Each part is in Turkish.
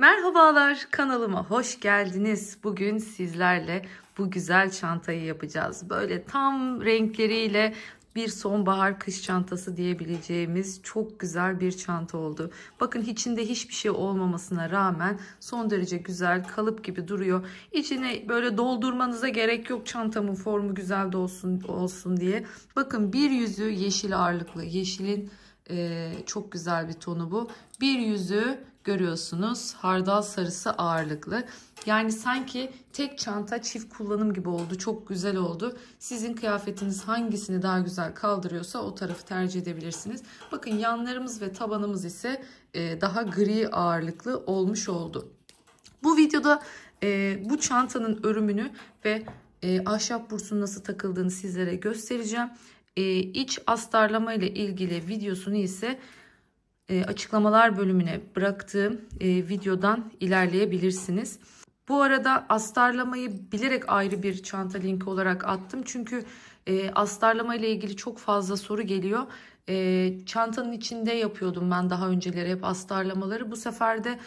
Merhabalar, kanalıma hoş geldiniz. Bugün sizlerle bu güzel çantayı yapacağız. Böyle tam renkleriyle bir sonbahar kış çantası diyebileceğimiz çok güzel bir çanta oldu. Bakın içinde hiçbir şey olmamasına rağmen son derece güzel, kalıp gibi duruyor. İçine böyle doldurmanıza gerek yok, çantamın formu güzel de olsun diye. Bakın bir yüzü yeşil ağırlıklı. Yeşilin çok güzel bir tonu bu. Bir yüzü görüyorsunuz hardal sarısı ağırlıklı. Yani sanki tek çanta çift kullanım gibi oldu. Çok güzel oldu. Sizin kıyafetiniz hangisini daha güzel kaldırıyorsa o tarafı tercih edebilirsiniz. Bakın yanlarımız ve tabanımız ise daha gri ağırlıklı olmuş oldu. Bu videoda bu çantanın örümünü ve ahşap bursunun nasıl takıldığını sizlere göstereceğim. İç astarlama ile ilgili videosunu ise açıklamalar bölümüne bıraktığım videodan ilerleyebilirsiniz. Bu arada astarlamayı bilerek ayrı bir çanta linki olarak attım. Çünkü astarlama ile ilgili çok fazla soru geliyor. Çantanın içinde yapıyordum ben daha önceleri hep astarlamaları. Bu sefer de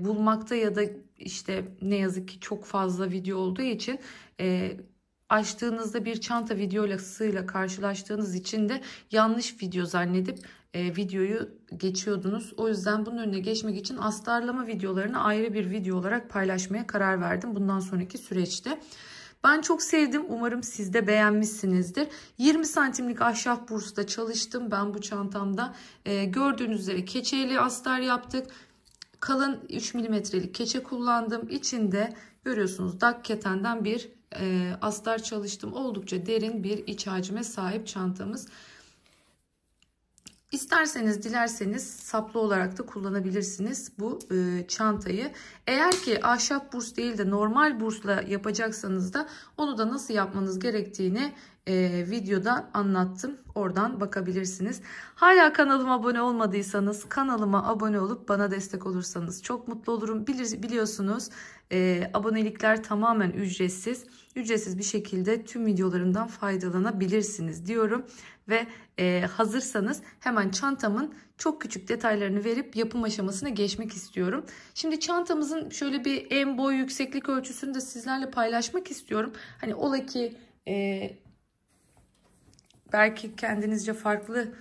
bulmakta ya da işte ne yazık ki çok fazla video olduğu için açtığınızda bir çanta videosuyla karşılaştığınız için de yanlış video zannedip videoyu geçiyordunuz. O yüzden bunun önüne geçmek için astarlama videolarını ayrı bir video olarak paylaşmaya karar verdim bundan sonraki süreçte. Ben çok sevdim. Umarım siz de beğenmişsinizdir. 20 santimlik ahşap bursta çalıştım ben bu çantamda. Gördüğünüz üzere keçeli astar yaptık. Kalın 3 milimetrelik keçe kullandım. İçinde görüyorsunuz dak ketenden bir astar çalıştım. Oldukça derin bir iç hacme sahip çantamız. İsterseniz dilerseniz saplı olarak da kullanabilirsiniz bu çantayı. Eğer ki ahşap burs değil de normal bursla yapacaksanız da onu da nasıl yapmanız gerektiğini videoda anlattım. Oradan bakabilirsiniz. Hala kanalıma abone olmadıysanız kanalıma abone olup bana destek olursanız çok mutlu olurum. Biliyorsunuz abonelikler tamamen ücretsiz. Ücretsiz bir şekilde tüm videolarımdan faydalanabilirsiniz diyorum. Ve hazırsanız hemen çantamın çok küçük detaylarını verip yapım aşamasına geçmek istiyorum. Şimdi çantamızın şöyle bir en boy yükseklik ölçüsünü de sizlerle paylaşmak istiyorum. Hani ola ki belki kendinizce farklı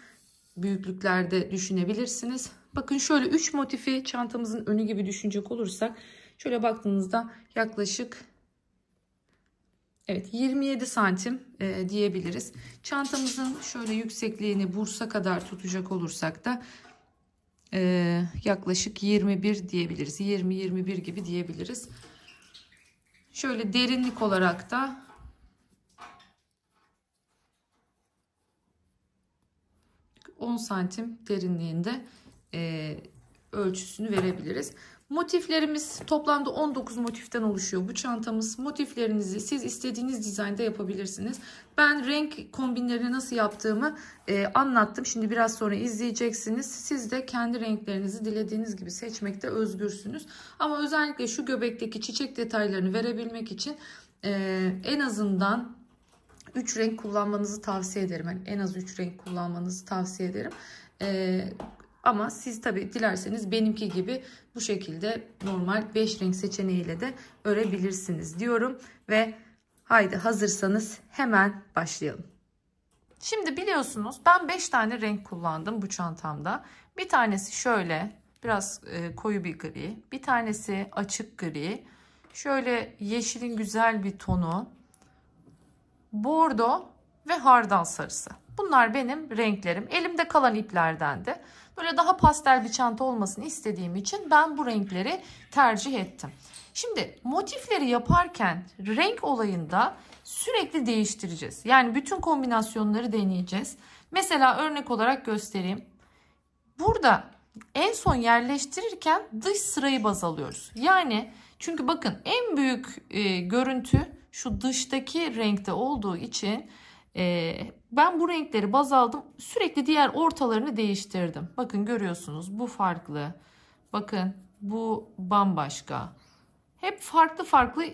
büyüklüklerde düşünebilirsiniz. Bakın şöyle 3 motifi çantamızın önü gibi düşünecek olursak şöyle baktığınızda yaklaşık 27 santim diyebiliriz. Çantamızın şöyle yüksekliğini bursa kadar tutacak olursak da yaklaşık 21 diyebiliriz. 20-21 gibi diyebiliriz. Şöyle derinlik olarak da ...10 santim derinliğinde ölçüsünü verebiliriz. Motiflerimiz toplamda 19 motiften oluşuyor bu çantamız. Motiflerinizi siz istediğiniz dizaynda yapabilirsiniz. Ben renk kombinlerini nasıl yaptığımı anlattım. Şimdi biraz sonra izleyeceksiniz. Siz de kendi renklerinizi dilediğiniz gibi seçmekte özgürsünüz. Ama özellikle şu göbekteki çiçek detaylarını verebilmek için en azından 3 renk kullanmanızı tavsiye ederim. Yani en az 3 renk kullanmanızı tavsiye ederim. Ama siz tabi dilerseniz benimki gibi bu şekilde normal 5 renk seçeneğiyle de örebilirsiniz diyorum. Ve haydi hazırsanız hemen başlayalım. Şimdi biliyorsunuz ben 5 tane renk kullandım bu çantamda. Bir tanesi şöyle biraz koyu bir gri. Bir tanesi açık gri. Şöyle yeşilin güzel bir tonu. Bordo ve hardal sarısı. Bunlar benim renklerim. Elimde kalan iplerden de. Böyle daha pastel bir çanta olmasını istediğim için ben bu renkleri tercih ettim. Şimdi motifleri yaparken renk olayında sürekli değiştireceğiz. Yani bütün kombinasyonları deneyeceğiz. Mesela örnek olarak göstereyim. Burada en son yerleştirirken dış sırayı baz alıyoruz. Yani çünkü bakın en büyük görüntü şu dıştaki renkte olduğu için ben bu renkleri baz aldım. Sürekli diğer ortalarını değiştirdim. Bakın görüyorsunuz bu farklı. Bakın bu bambaşka. Hep farklı farklı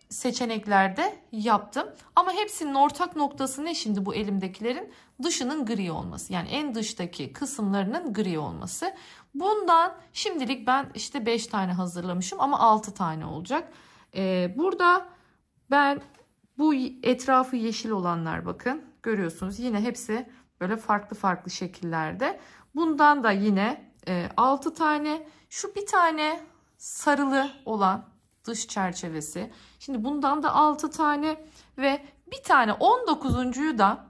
seçeneklerde yaptım. Ama hepsinin ortak noktası ne şimdi bu elimdekilerin? Dışının gri olması. Yani en dıştaki kısımlarının gri olması. Bundan şimdilik ben işte 5 tane hazırlamışım ama 6 tane olacak. Burada ben bu etrafı yeşil olanlar, bakın görüyorsunuz, yine hepsi böyle farklı farklı şekillerde. Bundan da yine 6 tane. Şu bir tane sarılı olan dış çerçevesi. Şimdi bundan da 6 tane ve bir tane 19'uncuyu da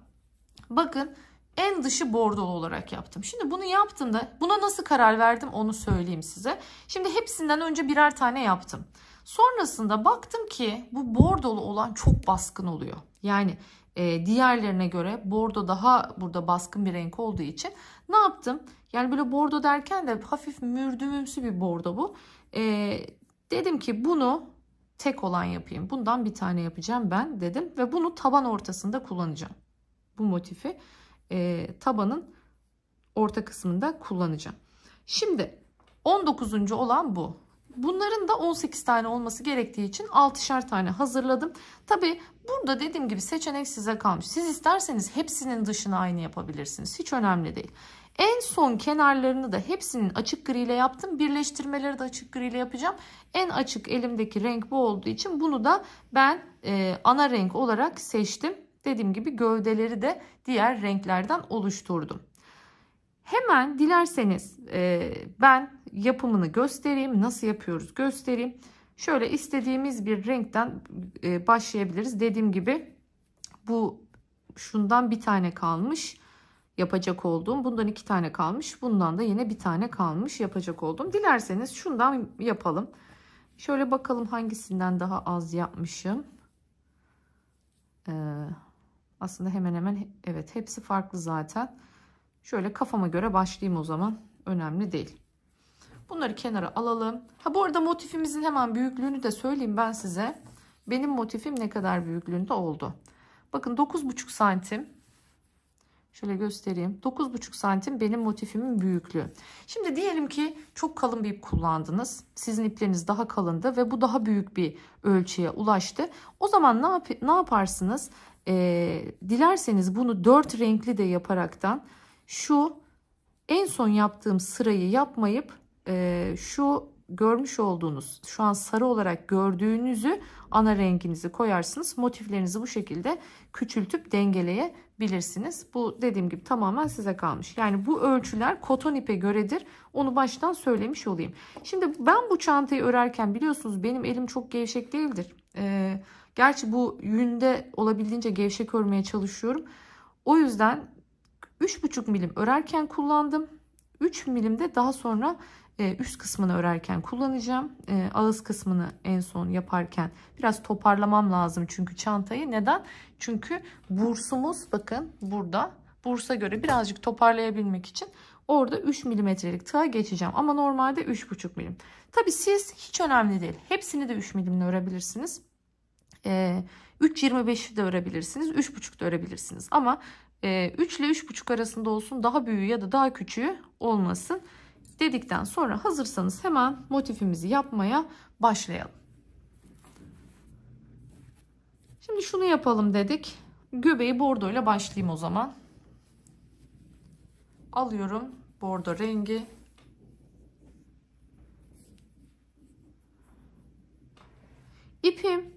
bakın en dışı bordolu olarak yaptım. Şimdi bunu yaptığımda buna nasıl karar verdim onu söyleyeyim size. Şimdi hepsinden önce birer tane yaptım. Sonrasında baktım ki bu bordolu olan çok baskın oluyor. Yani diğerlerine göre bordo daha burada baskın bir renk olduğu için ne yaptım? Yani böyle bordo derken de hafif mürdümümsü bir bordo bu. Dedim ki bunu tek olan yapayım. Bundan bir tane yapacağım ben dedim ve bunu taban ortasında kullanacağım. Bu motifi tabanın orta kısmında kullanacağım. Şimdi 19. olan bu. Bunların da 18 tane olması gerektiği için 6'şar tane hazırladım. Tabi burada dediğim gibi seçenek size kalmış. Siz isterseniz hepsinin dışını aynı yapabilirsiniz. Hiç önemli değil. En son kenarlarını da hepsinin açık gri ile yaptım. Birleştirmeleri de açık gri ile yapacağım. En açık elimdeki renk bu olduğu için bunu da ben ana renk olarak seçtim. Dediğim gibi gövdeleri de diğer renklerden oluşturdum. Hemen dilerseniz ben yapımını göstereyim. Nasıl yapıyoruz göstereyim. Şöyle istediğimiz bir renkten başlayabiliriz. Dediğim gibi bu şundan bir tane kalmış yapacak olduğum. Bundan 2 tane kalmış. Bundan da yine bir tane kalmış yapacak olduğum. Dilerseniz şundan yapalım. Şöyle bakalım hangisinden daha az yapmışım. Aslında hemen hemen evet hepsi farklı zaten. Şöyle kafama göre başlayayım o zaman. Önemli değil. Bunları kenara alalım. Ha bu arada motifimizin hemen büyüklüğünü de söyleyeyim ben size. Benim motifim ne kadar büyüklüğünde oldu. Bakın 9,5 santim. Şöyle göstereyim. 9,5 santim benim motifimin büyüklüğü. Şimdi diyelim ki çok kalın bir ip kullandınız. Sizin ipleriniz daha kalındı ve bu daha büyük bir ölçüye ulaştı. O zaman ne yaparsınız? Dilerseniz bunu 4 renkli de yaparaktan şu en son yaptığım sırayı yapmayıp şu görmüş olduğunuz şu an sarı olarak gördüğünüzü ana renginizi koyarsınız. Motiflerinizi bu şekilde küçültüp dengeleyebilirsiniz. Bu dediğim gibi tamamen size kalmış. Yani bu ölçüler koton ipe göredir. Onu baştan söylemiş olayım. Şimdi ben bu çantayı örerken biliyorsunuz benim elim çok gevşek değildir. Gerçi bu yünde olabildiğince gevşek örmeye çalışıyorum. O yüzden 3,5 milim örerken kullandım. 3 milim de daha sonra üst kısmını örerken kullanacağım. Ağız kısmını en son yaparken biraz toparlamam lazım çünkü çantayı. Neden? Çünkü bursumuz bakın burada. Bursa göre birazcık toparlayabilmek için orada 3 milimetrelik tığa geçeceğim. Ama normalde 3,5 milim. Tabi siz hiç önemli değil. Hepsini de 3 milimle örebilirsiniz. 3,25'i de örebilirsiniz. 3,5 da örebilirsiniz. Ama 3 ile 3,5 arasında olsun, daha büyüğü ya da daha küçüğü olmasın dedikten sonra hazırsanız hemen motifimizi yapmaya başlayalım. Şimdi şunu yapalım dedik. Göbeği bordo ile başlayayım o zaman. Alıyorum bordo rengi. İpim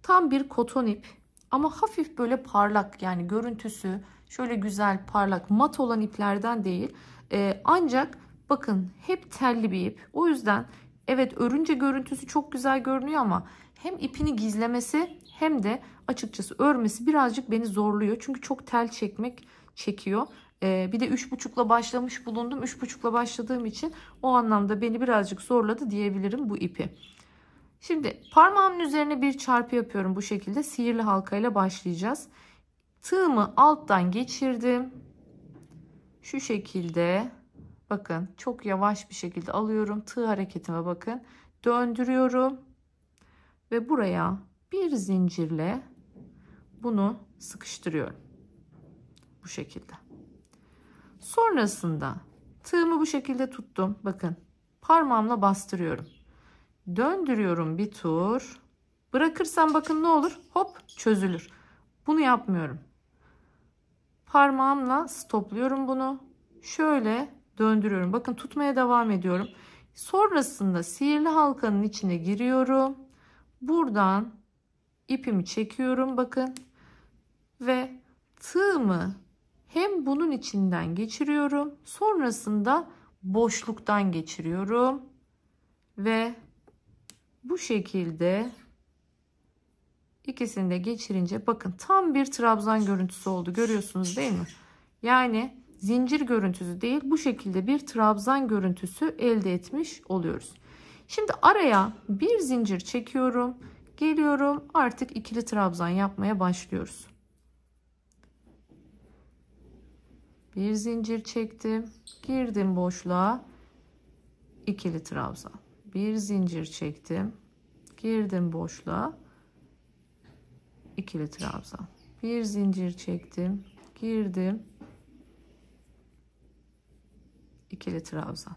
tam bir koton ip ama hafif böyle parlak, yani görüntüsü şöyle güzel parlak mat olan iplerden değil. Ancak bakın hep telli bir ip. O yüzden evet örünce görüntüsü çok güzel görünüyor ama hem ipini gizlemesi hem de açıkçası örmesi birazcık beni zorluyor. Çünkü çok tel çekiyor. Bir de 3,5'la başlamış bulundum. 3,5'la başladığım için o anlamda beni birazcık zorladı diyebilirim bu ipi. Şimdi parmağımın üzerine bir çarpı yapıyorum bu şekilde. Sihirli halkayla başlayacağız. Tığımı alttan geçirdim. Şu şekilde bakın çok yavaş bir şekilde alıyorum. Tığ hareketime bakın. Döndürüyorum. Ve buraya bir zincirle bunu sıkıştırıyorum. Bu şekilde. Sonrasında tığımı bu şekilde tuttum. Bakın parmağımla bastırıyorum. Döndürüyorum bir tur. Bırakırsam bakın ne olur? Hop çözülür. Bunu yapmıyorum. Parmağımla stopluyorum bunu. Şöyle döndürüyorum. Bakın tutmaya devam ediyorum. Sonrasında sihirli halkanın içine giriyorum. Buradan ipimi çekiyorum bakın. Ve tığımı hem bunun içinden geçiriyorum. Sonrasında boşluktan geçiriyorum. Ve bu şekilde ikisini de geçirince bakın tam bir trabzan görüntüsü oldu. Görüyorsunuz değil mi? Yani zincir görüntüsü değil, bu şekilde bir trabzan görüntüsü elde etmiş oluyoruz. Şimdi araya bir zincir çekiyorum. Geliyorum, artık ikili trabzan yapmaya başlıyoruz. Bir zincir çektim. Girdim boşluğa. İkili trabzan. Bir zincir çektim. Girdim boşluğa. İkili trabzan. Bir zincir çektim. Girdim. İkili trabzan.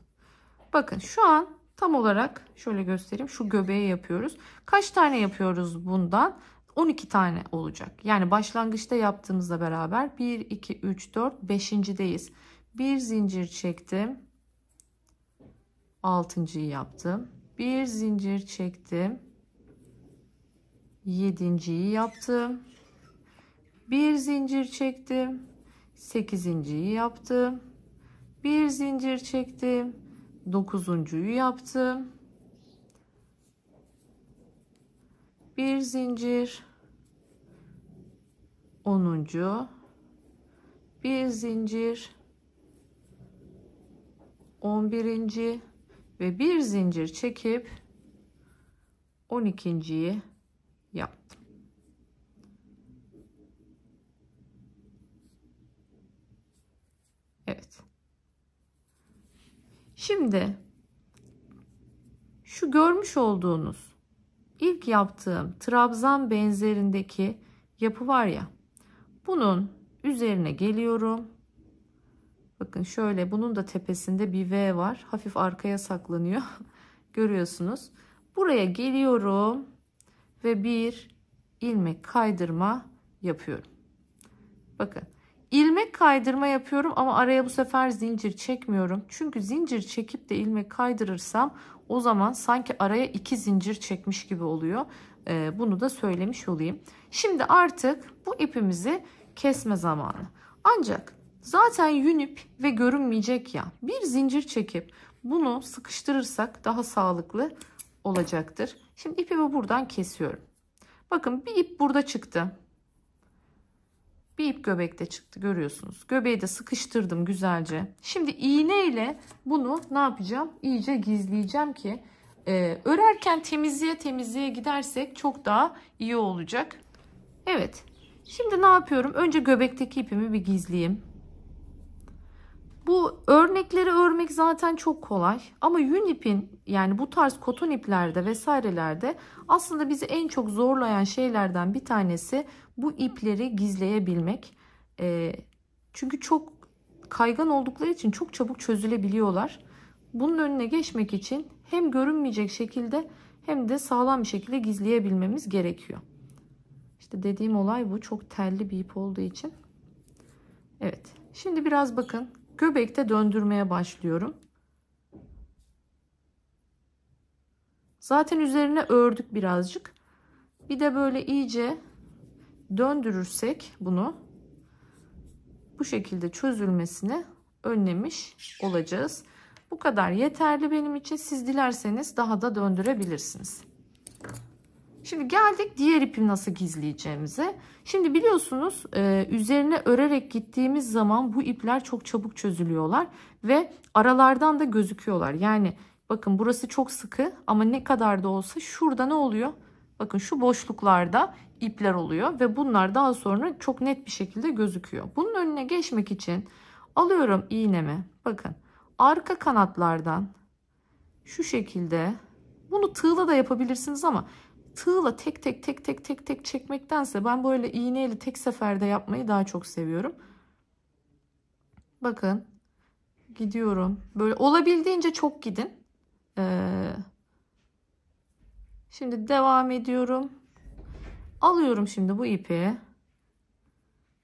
Bakın şu an tam olarak şöyle göstereyim. Şu göbeği yapıyoruz. Kaç tane yapıyoruz bundan? 12 tane olacak. Yani başlangıçta yaptığımızla beraber 1, 2, 3, 4, 5.deyiz. Bir zincir çektim. 6.'yı yaptım. Bir zincir çektim. 7.'yi yaptım. Bir zincir çektim. 8.'yi yaptım. Bir zincir çektim. 9.'yu yaptım. Bir zincir. 10. Bir zincir. 11. Ve bir zincir çekip 12.'yi yaptım. Evet. Şimdi şu görmüş olduğunuz ilk yaptığım trabzan benzerindeki yapı var ya, bunun üzerine geliyorum. Bakın şöyle, bunun da tepesinde bir V var. Hafif arkaya saklanıyor. Görüyorsunuz. Buraya geliyorum ve bir ilmek kaydırma yapıyorum. Bakın. İlmek kaydırma yapıyorum ama araya bu sefer zincir çekmiyorum. Çünkü zincir çekip de ilmek kaydırırsam o zaman sanki araya 2 zincir çekmiş gibi oluyor. Bunu da söylemiş olayım. Şimdi artık bu ipimizi kesme zamanı. Ancak zaten yün ip ve görünmeyecek ya. Bir zincir çekip bunu sıkıştırırsak daha sağlıklı olacaktır. Şimdi ipimi buradan kesiyorum. Bakın bir ip burada çıktı. Bir ip göbekte çıktı, görüyorsunuz. Göbeği de sıkıştırdım güzelce. Şimdi iğne ile bunu ne yapacağım? İyice gizleyeceğim ki örerken temizliğe gidersek çok daha iyi olacak. Evet. Şimdi ne yapıyorum? Önce göbekteki ipimi bir gizleyeyim. Bu örnekleri örmek zaten çok kolay. Ama yün ipin, yani bu tarz koton iplerde vesairelerde aslında bizi en çok zorlayan şeylerden bir tanesi bu ipleri gizleyebilmek. Çünkü çok kaygan oldukları için çok çabuk çözülebiliyorlar. Bunun önüne geçmek için hem görünmeyecek şekilde hem de sağlam bir şekilde gizleyebilmemiz gerekiyor. İşte dediğim olay bu. Çok telli bir ip olduğu için. Evet. Şimdi biraz bakın. Göbekte döndürmeye başlıyorum. Zaten üzerine ördük birazcık. Bir de böyle iyice döndürürsek bunu bu şekilde çözülmesini önlemiş olacağız. Bu kadar yeterli benim için. Siz dilerseniz daha da döndürebilirsiniz. Şimdi geldik diğer ipi nasıl gizleyeceğimize. Şimdi biliyorsunuz üzerine örerek gittiğimiz zaman bu ipler çok çabuk çözülüyorlar ve aralardan da gözüküyorlar. Yani bakın burası çok sıkı ama ne kadar da olsa şurada ne oluyor? Bakın şu boşluklarda ipler oluyor ve bunlar daha sonra çok net bir şekilde gözüküyor. Bunun önüne geçmek için alıyorum iğnemi. Bakın arka kanatlardan şu şekilde, bunu tığla da yapabilirsiniz ama tığla tek tek çekmektense ben böyle iğneyle tek seferde yapmayı daha çok seviyorum. Bakın gidiyorum. Böyle olabildiğince çok gidin. Şimdi devam ediyorum. Alıyorum şimdi bu ipi.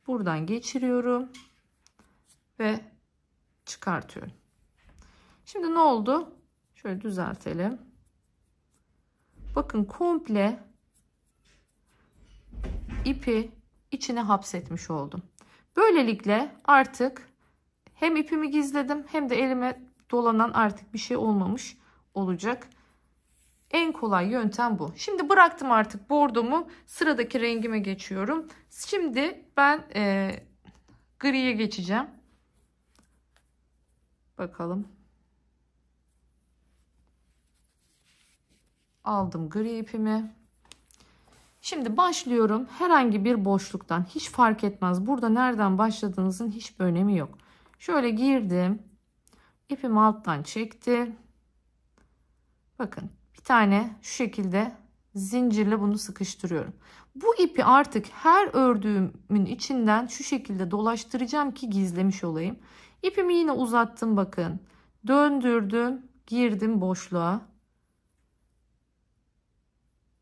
Buradan geçiriyorum ve çıkartıyorum. Şimdi ne oldu? Şöyle düzeltelim. Bakın komple ipi içine hapsetmiş oldum. Böylelikle artık hem ipimi gizledim hem de elime dolanan artık bir şey olmamış olacak. En kolay yöntem bu. Şimdi bıraktım artık bordomu. Sıradaki rengime geçiyorum. Şimdi ben griye geçeceğim. Bakalım. Aldım gri ipimi. Şimdi başlıyorum. Herhangi bir boşluktan, hiç fark etmez. Burada nereden başladığınızın hiçbir önemi yok. Şöyle girdim. İpimi alttan çektim. Bakın bir tane şu şekilde zincirle bunu sıkıştırıyorum. Bu ipi artık her ördüğümün içinden şu şekilde dolaştıracağım ki gizlemiş olayım. İpimi yine uzattım bakın. Döndürdüm, girdim boşluğa.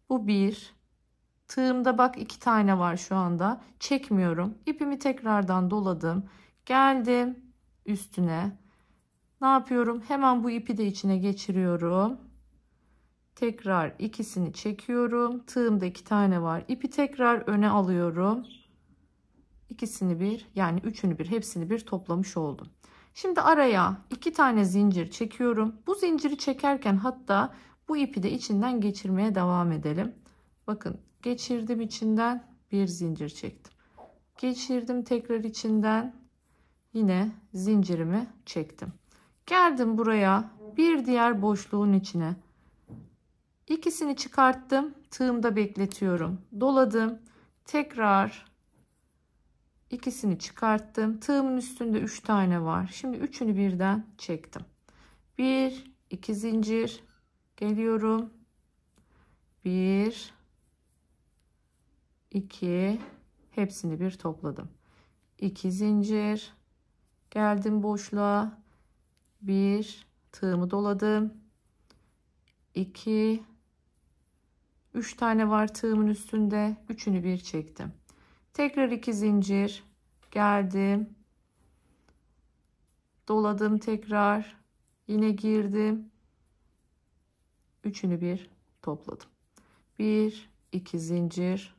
Bu bir. Tığımda bak 2 tane var şu anda. Çekmiyorum. İpimi tekrardan doladım. Geldim üstüne. Ne yapıyorum? Hemen bu ipi de içine geçiriyorum. Tekrar ikisini çekiyorum. Tığımda 2 tane var. İpi tekrar öne alıyorum. İkisini bir, yani üçünü bir, hepsini bir toplamış oldum. Şimdi araya 2 tane zincir çekiyorum. Bu zinciri çekerken hatta bu ipi de içinden geçirmeye devam edelim. Bakın geçirdim, içinden bir zincir çektim. Geçirdim tekrar içinden, yine zincirimi çektim. Geldim buraya, bir diğer boşluğun içine. İkisini çıkarttım. Tığımda bekletiyorum. Doladım. Tekrar ikisini çıkarttım. Tığımın üstünde 3 tane var. Şimdi üçünü birden çektim. 1, 2 zincir. Geliyorum. 1, 2. Hepsini bir topladım. 2 zincir. Geldim boşluğa. 1. Tığımı doladım. 2. 3 tane var tığımın üstünde. Üçünü bir çektim. Tekrar 2 zincir. Geldim. Doladım tekrar. Yine girdim. Üçünü bir topladım. 1, 2 zincir.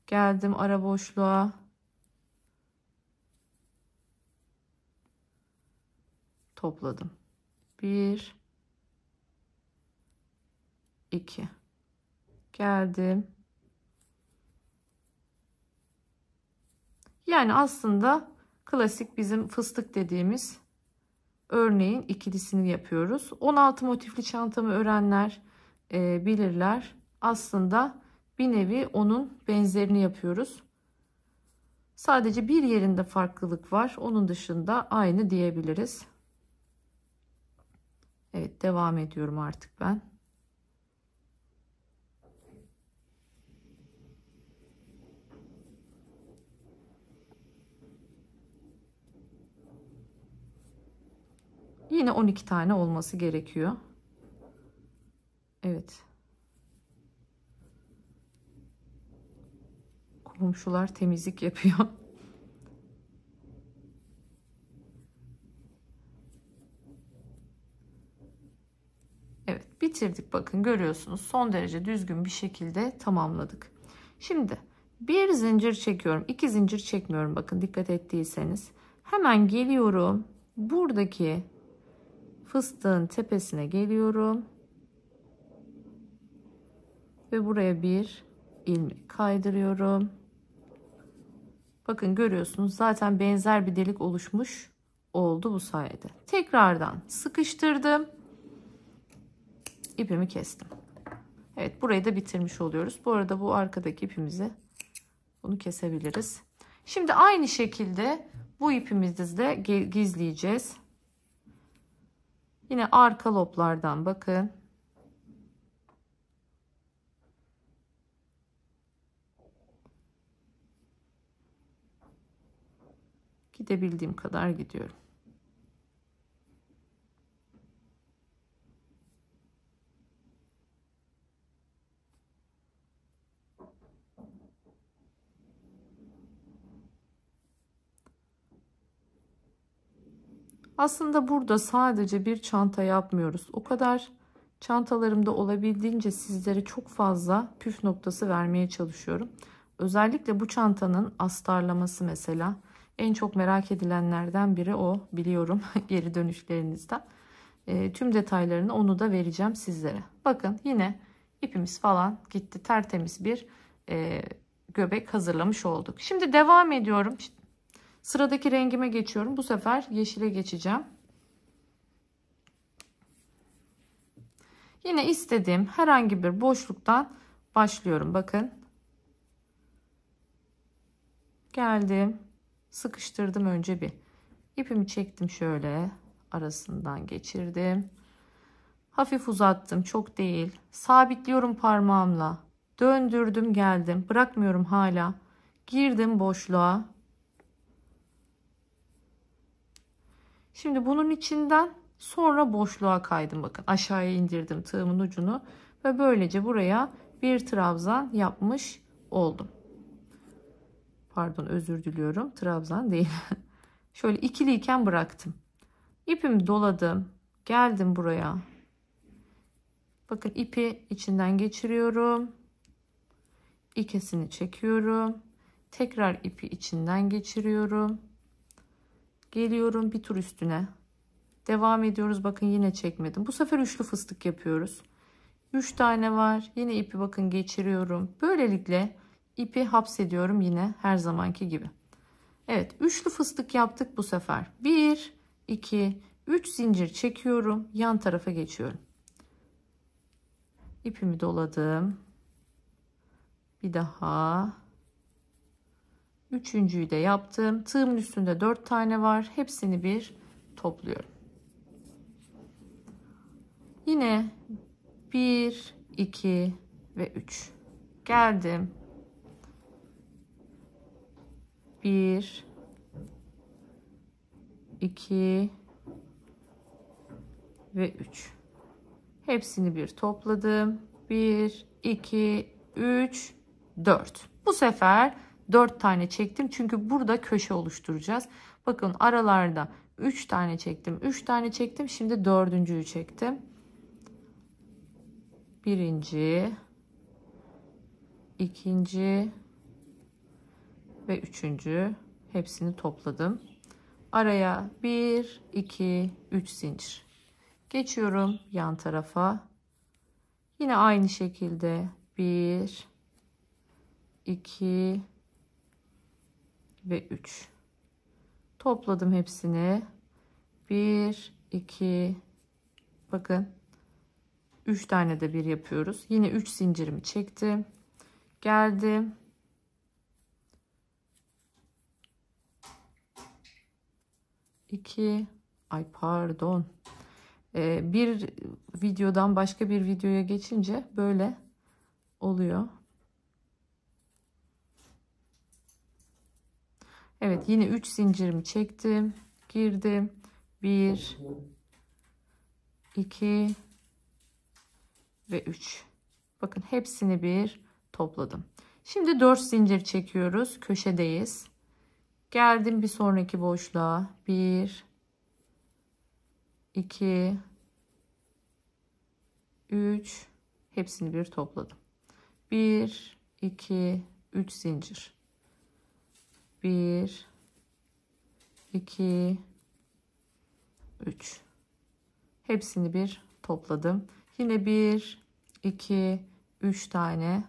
Geldim ara boşluğa. Topladım. 1, 2. Geldim. Yani aslında klasik bizim fıstık dediğimiz örneğin ikilisini yapıyoruz. 16 motifli çantamı örenler bilirler. Aslında bir nevi onun benzerini yapıyoruz. Sadece bir yerinde farklılık var. Onun dışında aynı diyebiliriz. Evet, devam ediyorum artık ben. Yine 12 tane olması gerekiyor. Evet. Komşular temizlik yapıyor. Evet, bitirdik. Bakın görüyorsunuz. Son derece düzgün bir şekilde tamamladık. Şimdi bir zincir çekiyorum. 2 zincir çekmiyorum. Bakın dikkat ettiyseniz. Hemen geliyorum. Buradaki fıstığın tepesine geliyorum. Ve buraya bir ilmek kaydırıyorum. Bakın görüyorsunuz. Zaten benzer bir delik oluşmuş oldu bu sayede. Tekrardan sıkıştırdım. İpimi kestim. Evet, burayı da bitirmiş oluyoruz. Bu arada bu arkadaki ipimizi bunu kesebiliriz. Şimdi aynı şekilde bu ipimizi de gizleyeceğiz. Yine arka loplardan bakın. Gidebildiğim kadar gidiyorum. Aslında burada sadece bir çanta yapmıyoruz. O kadar çantalarımda olabildiğince sizlere çok fazla püf noktası vermeye çalışıyorum. Özellikle bu çantanın astarlaması mesela en çok merak edilenlerden biri o, biliyorum geri dönüşlerinizden. Tüm detaylarını onu da vereceğim sizlere. Bakın yine ipimiz falan gitti, tertemiz bir göbek hazırlamış olduk. Şimdi devam ediyorum. Sıradaki rengime geçiyorum. Bu sefer yeşile geçeceğim. Yine istediğim herhangi bir boşluktan başlıyorum. Bakın. Geldim. Sıkıştırdım önce bir. İpimi çektim şöyle. Arasından geçirdim. Hafif uzattım. Çok değil. Sabitliyorum parmağımla. Döndürdüm geldim. Bırakmıyorum hala. Girdim boşluğa. Şimdi bunun içinden sonra boşluğa kaydım. Bakın aşağıya indirdim tığımın ucunu. Ve böylece buraya bir trabzan yapmış oldum. Pardon, özür diliyorum. Trabzan değil. Şöyle ikiliyken bıraktım. İpimi doladım. Geldim buraya. Bakın ipi içinden geçiriyorum. İkisini çekiyorum. Tekrar ipi içinden geçiriyorum. Geliyorum bir tur üstüne. Devam ediyoruz. Bakın yine çekmedim. Bu sefer üçlü fıstık yapıyoruz. 3 tane var. Yine ipi bakın geçiriyorum. Böylelikle ipi hapsediyorum yine her zamanki gibi. Evet, üçlü fıstık yaptık bu sefer. 1, 2, 3 zincir çekiyorum. Yan tarafa geçiyorum. İpimi doladım. Bir daha. Üçüncüyü de yaptım. Tığımın üstünde 4 tane var. Hepsini bir topluyorum. Yine 1, 2 ve 3. Geldim. 1, 2 ve 3. Hepsini bir topladım. 1, 2, 3, 4. Bu sefer 4 tane çektim. Çünkü burada köşe oluşturacağız. Bakın aralarda 3 tane çektim. 3 tane çektim. Şimdi dördüncüyü çektim. Birinci, ikinci ve üçüncü. Hepsini topladım. Araya 1, 2, 3 zincir. Geçiyorum yan tarafa. Yine aynı şekilde 1, 2 ve 3. Topladım hepsini. 1, 2, bakın 3 tane de bir yapıyoruz. Yine 3 zincirimi çektim. Geldim. Ay pardon. Bir videodan başka bir videoya geçince böyle oluyor. Evet, yine 3 zincirimi çektim. Girdim. 1, 2 ve 3. Bakın hepsini bir topladım. Şimdi 4 zincir çekiyoruz. Köşedeyiz. Geldim bir sonraki boşluğa. 1, 2, 3. Hepsini bir topladım. 1, 2, 3 zincir. 1, 2, 3. Hepsini bir topladım. Yine 1, 2, 3 tane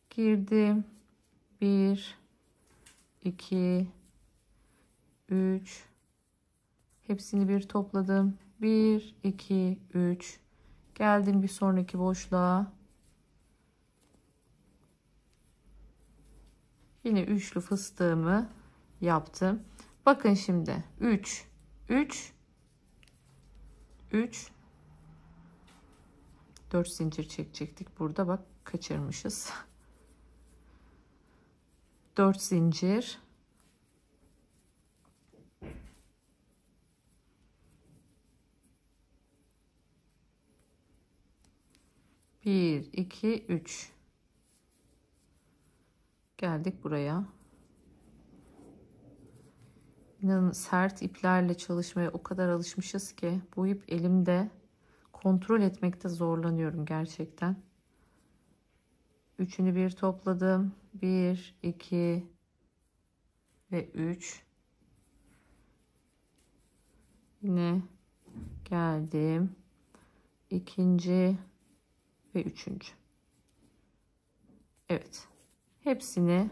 girdim. 1, 2, 3. Hepsini bir topladım. 1, 2, 3. Geldim bir sonraki boşluğa. Yine üçlü fıstığımı yaptım. Bakın şimdi 3, 3, 3, 4 zincir çekecektik. Burada bak kaçırmışız. 4 zincir. Bir, iki, üç. Geldik buraya. İnanın sert iplerle çalışmaya o kadar alışmışız ki bu ip elimde, kontrol etmekte zorlanıyorum gerçekten. Üçünü bir topladım. 1, 2 ve 3. Yine geldim. İkinci ve üçüncü. Evet. Hepsini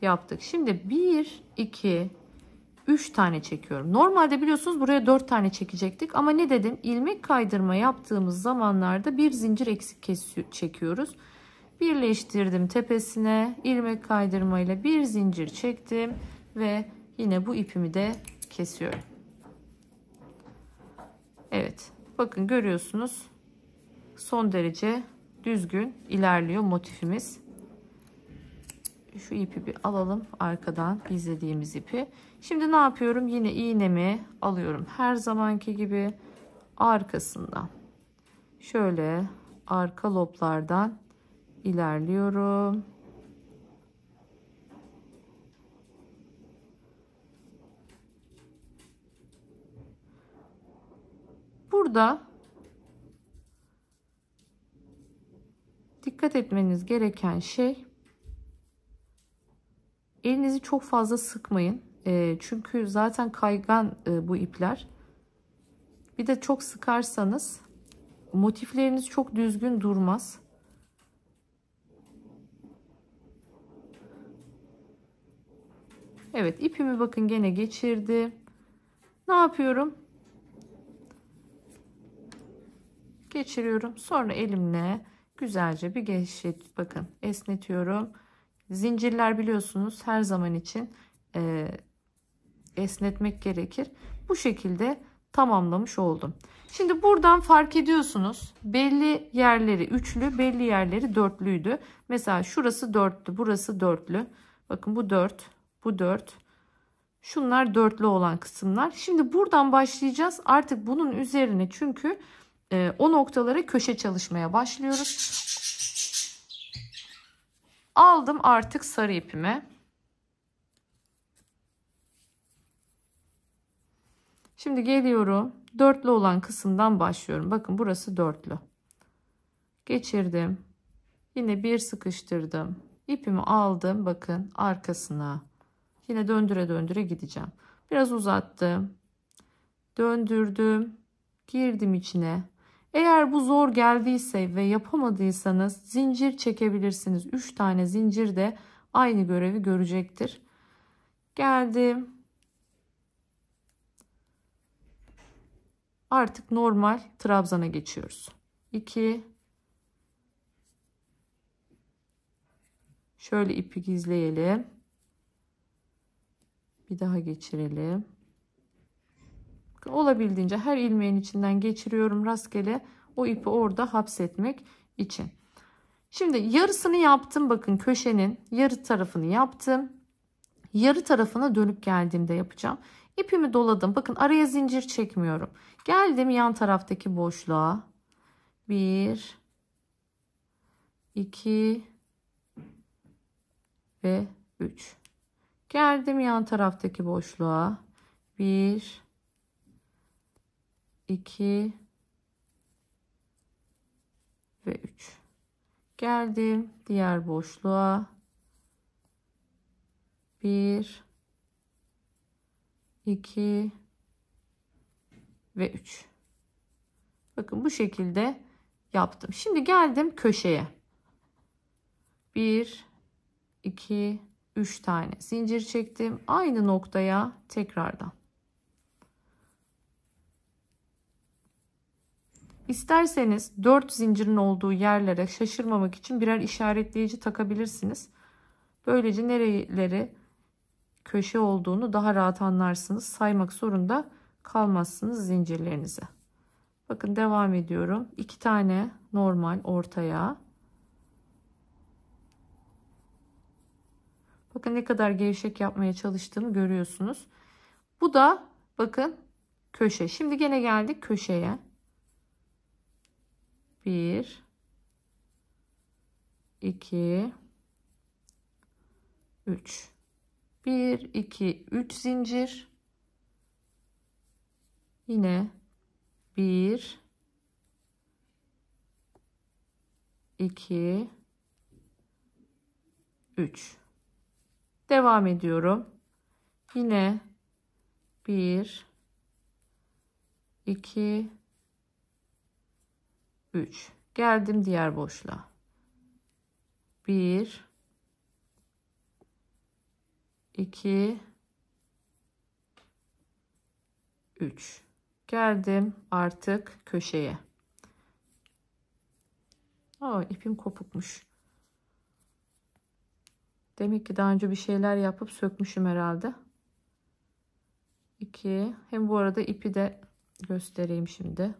yaptık. Şimdi 1, 2, 3 tane çekiyorum. Normalde biliyorsunuz buraya 4 tane çekecektik. Ama ne dedim? İlmek kaydırma yaptığımız zamanlarda bir zincir eksik çekiyoruz. Birleştirdim tepesine. İlmek kaydırmayla bir zincir çektim. Ve yine bu ipimi de kesiyorum. Evet. Bakın görüyorsunuz. Son derece düzgün ilerliyor motifimiz. Şu ipi bir alalım arkadan, gizlediğimiz ipi. Şimdi ne yapıyorum? Yine iğnemi alıyorum. Her zamanki gibi arkasından. Şöyle arka loblardan ilerliyorum. Burada dikkat etmeniz gereken şey, elinizi çok fazla sıkmayın. Çünkü zaten kaygan bu ipler. Bir de çok sıkarsanız motifleriniz çok düzgün durmaz. Evet, ipimi bakın gene geçirdim. Ne yapıyorum? Geçiriyorum. Sonra elimle güzelce bir gevşet, bakın esnetiyorum. Zincirler biliyorsunuz her zaman için esnetmek gerekir. Bu şekilde tamamlamış oldum. Şimdi buradan fark ediyorsunuz. Belli yerleri üçlü, belli yerleri dörtlüydü. Mesela şurası dörtlü, burası dörtlü. Bakın bu 4, bu 4. Şunlar dörtlü olan kısımlar. Şimdi buradan başlayacağız. Artık bunun üzerine, çünkü o noktalara köşe çalışmaya başlıyoruz. Aldım artık sarı ipimi. Şimdi geliyorum. Dörtlü olan kısımdan başlıyorum. Bakın burası dörtlü. Geçirdim. Yine bir sıkıştırdım. İpimi aldım. Bakın arkasına. Yine döndüre döndüre gideceğim. Biraz uzattım. Döndürdüm. Girdim içine. Eğer bu zor geldiyse ve yapamadıysanız zincir çekebilirsiniz. 3 tane zincir de aynı görevi görecektir. Geldim. Artık normal trabzana geçiyoruz. 2. Şöyle ipi gizleyelim. Bir daha geçirelim. Olabildiğince her ilmeğin içinden geçiriyorum rastgele, o ipi orada hapsetmek için. Şimdi yarısını yaptım. Bakın köşenin yarı tarafını yaptım. Yarı tarafına dönüp geldiğimde yapacağım. İpimi doladım. Bakın araya zincir çekmiyorum. Geldim yan taraftaki boşluğa. 1, 2 ve 3. Geldim yan taraftaki boşluğa. 1, 2 ve 3. Geldim diğer boşluğa. 1, 2 ve 3. Bakın bu şekilde yaptım. Şimdi geldim köşeye. 1, 2, 3 tane zincir çektim. Aynı noktaya tekrardan. İsterseniz 4 zincirin olduğu yerlere şaşırmamak için birer işaretleyici takabilirsiniz. Böylece nereleri köşe olduğunu daha rahat anlarsınız. Saymak zorunda kalmazsınız zincirlerinize. Bakın devam ediyorum. 2 tane normal ortaya. Bakın ne kadar gevşek yapmaya çalıştığımı görüyorsunuz. Bu da bakın köşe. Şimdi gene geldik köşeye. 1, 2, 3. 1, 2, 3 zincir. Yine 1, 2, 3. Devam ediyorum. Yine 1, 2, 3. Geldim diğer boşluğa. 1, 2, 3. Geldim artık köşeye. İpim kopukmuş. Demek ki daha önce bir şeyler yapıp sökmüşüm herhalde. 2. Hem bu arada ipi de göstereyim şimdi.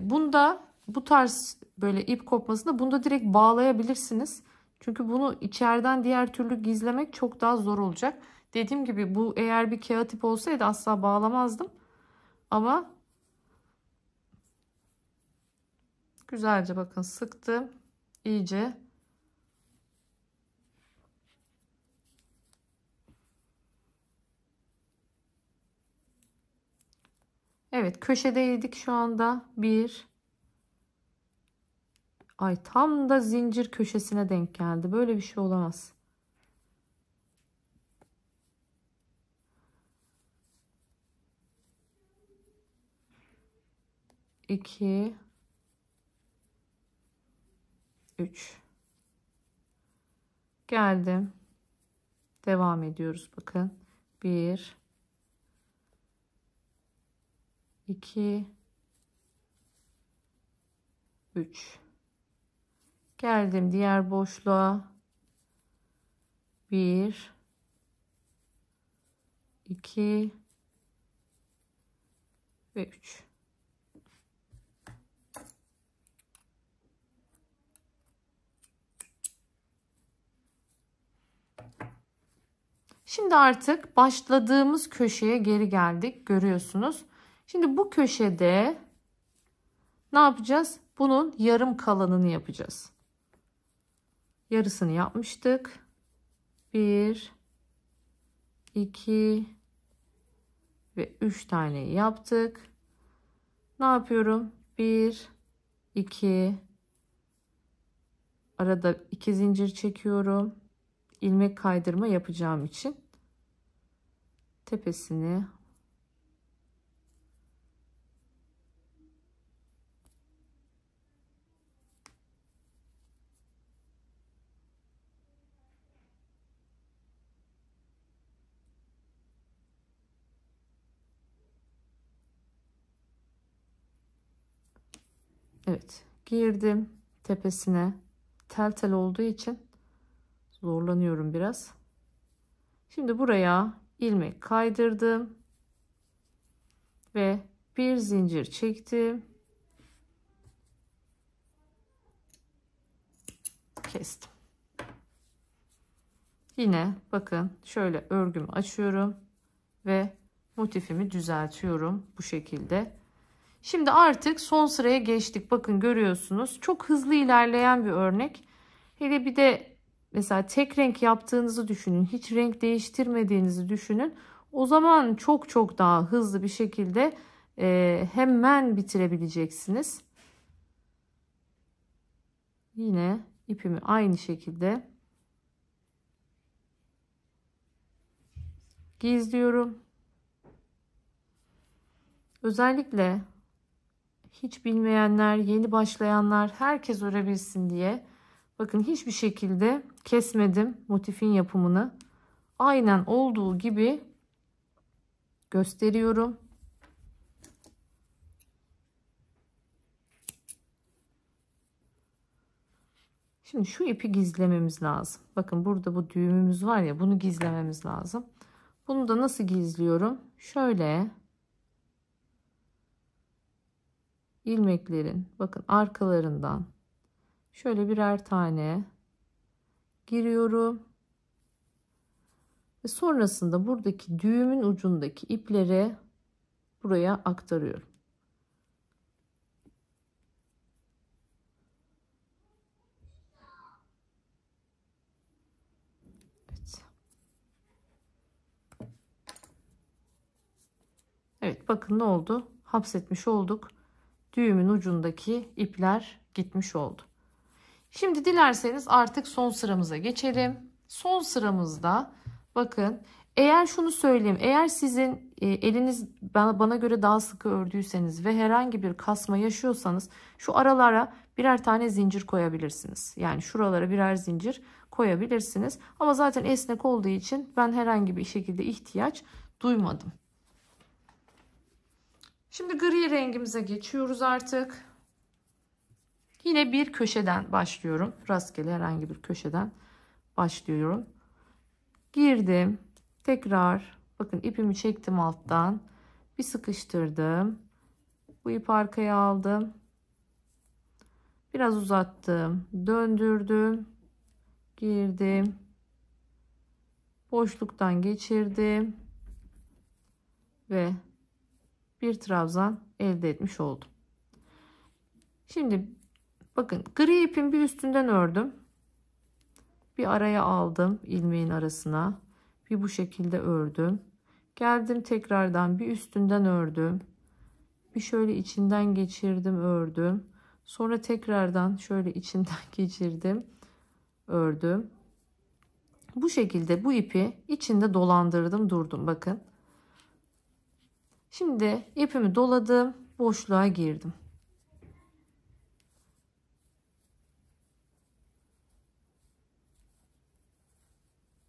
Bunda bu tarz böyle ip kopmasında bunda direkt bağlayabilirsiniz. Çünkü bunu içeriden diğer türlü gizlemek çok daha zor olacak. Dediğim gibi bu eğer bir kağıt ip olsaydı asla bağlamazdım. Ama güzelce bakın sıktım iyice. Evet, köşedeydik şu anda. 1. Ay, tam da zincir köşesine denk geldi. Böyle bir şey olamaz. 2, 3. Geldim. Devam ediyoruz bakın. 1, 2, 3. Geldim diğer boşluğa. 1, 2 ve 3. Şimdi artık başladığımız köşeye geri geldik. Görüyorsunuz. Şimdi bu köşede ne yapacağız? Bunun yarım kalanını yapacağız. Yarısını yapmıştık. 1, 2 ve 3 tane yaptık. Ne yapıyorum? 1, 2, arada 2 zincir çekiyorum. İlmek kaydırma yapacağım için tepesini evet girdim tepesine. Tel tel olduğu için zorlanıyorum biraz. Şimdi buraya ilmek kaydırdım ve bir zincir çektim. Kestim. Yine bakın şöyle örgümü açıyorum ve motifimi düzeltiyorum bu şekilde. Şimdi artık son sıraya geçtik. Bakın görüyorsunuz. Çok hızlı ilerleyen bir örnek. Hele bir de mesela tek renk yaptığınızı düşünün. Hiç renk değiştirmediğinizi düşünün. O zaman çok çok daha hızlı bir şekilde hemen bitirebileceksiniz. Yine ipimi aynı şekilde gizliyorum. Özellikle hiç bilmeyenler, yeni başlayanlar, herkes örebilsin diye. Bakın hiçbir şekilde kesmedim motifin yapımını. Aynen olduğu gibi gösteriyorum. Şimdi şu ipi gizlememiz lazım. Bakın burada bu düğümümüz var ya, bunu gizlememiz lazım. Bunu da nasıl gizliyorum? Şöyle ilmeklerin bakın arkalarından şöyle birer tane giriyorum. Ve sonrasında buradaki düğümün ucundaki ipleri buraya aktarıyorum. Evet. Evet, bakın ne oldu? Hapsetmiş olduk. Düğümün ucundaki ipler gitmiş oldu. Şimdi dilerseniz artık son sıramıza geçelim. Son sıramızda bakın, eğer şunu söyleyeyim, eğer sizin eliniz bana göre daha sıkı ördüyseniz ve herhangi bir kasma yaşıyorsanız şu aralara birer tane zincir koyabilirsiniz. Yani şuralara birer zincir koyabilirsiniz. Ama zaten esnek olduğu için ben herhangi bir şekilde ihtiyaç duymadım. Şimdi gri rengimize geçiyoruz artık. Yine bir köşeden başlıyorum. Rastgele herhangi bir köşeden başlıyorum. Girdim. Tekrar bakın, ipimi çektim alttan. Bir sıkıştırdım. Bu ipi arkaya aldım. Biraz uzattım. Döndürdüm. Girdim. Boşluktan geçirdim. Ve bir trabzan elde etmiş oldum. Şimdi bakın, gri ipin bir üstünden ördüm. Bir araya aldım ilmeğin arasına. Bir bu şekilde ördüm. Geldim tekrardan bir üstünden ördüm. Bir şöyle içinden geçirdim, ördüm. Sonra tekrardan şöyle içinden geçirdim, ördüm. Bu şekilde bu ipi içinde dolandırdım, durdum bakın. Şimdi ipimi doladım, boşluğa girdim.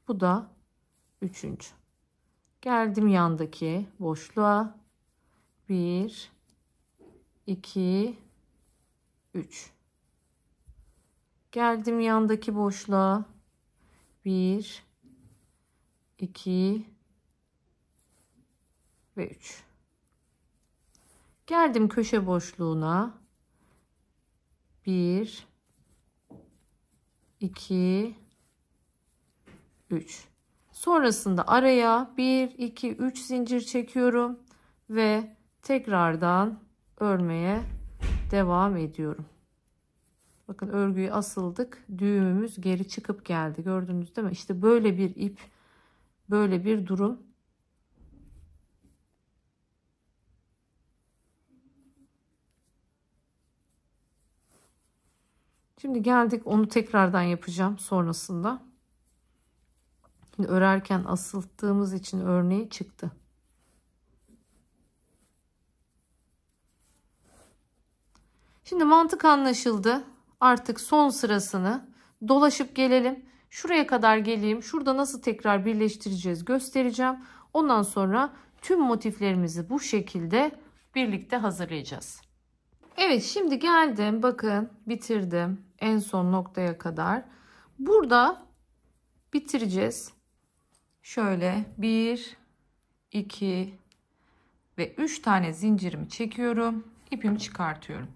Bu da üçüncü. Geldim yandaki boşluğa. 1, 2, 3. Geldim yandaki boşluğa. 1, 2 ve 3. Geldim köşe boşluğuna. 1, 2, 3. Sonrasında araya 1, 2, 3 zincir çekiyorum ve tekrardan örmeye devam ediyorum. Bakın, örgüyü asıldık. Düğümümüz geri çıkıp geldi. Gördünüz değil mi? İşte böyle bir ip, böyle bir durum. Şimdi geldik, onu tekrardan yapacağım sonrasında. Şimdi örerken asılttığımız için örneği çıktı. Şimdi mantık anlaşıldı. Artık son sırasını dolaşıp gelelim. Şuraya kadar geleyim. Şurada nasıl tekrar birleştireceğiz göstereceğim. Ondan sonra tüm motiflerimizi bu şekilde birlikte hazırlayacağız. Evet, şimdi geldim. Bakın, bitirdim. En son noktaya kadar. Burada bitireceğiz. Şöyle 1, 2 ve 3 tane zincirimi çekiyorum. İpimi çıkartıyorum.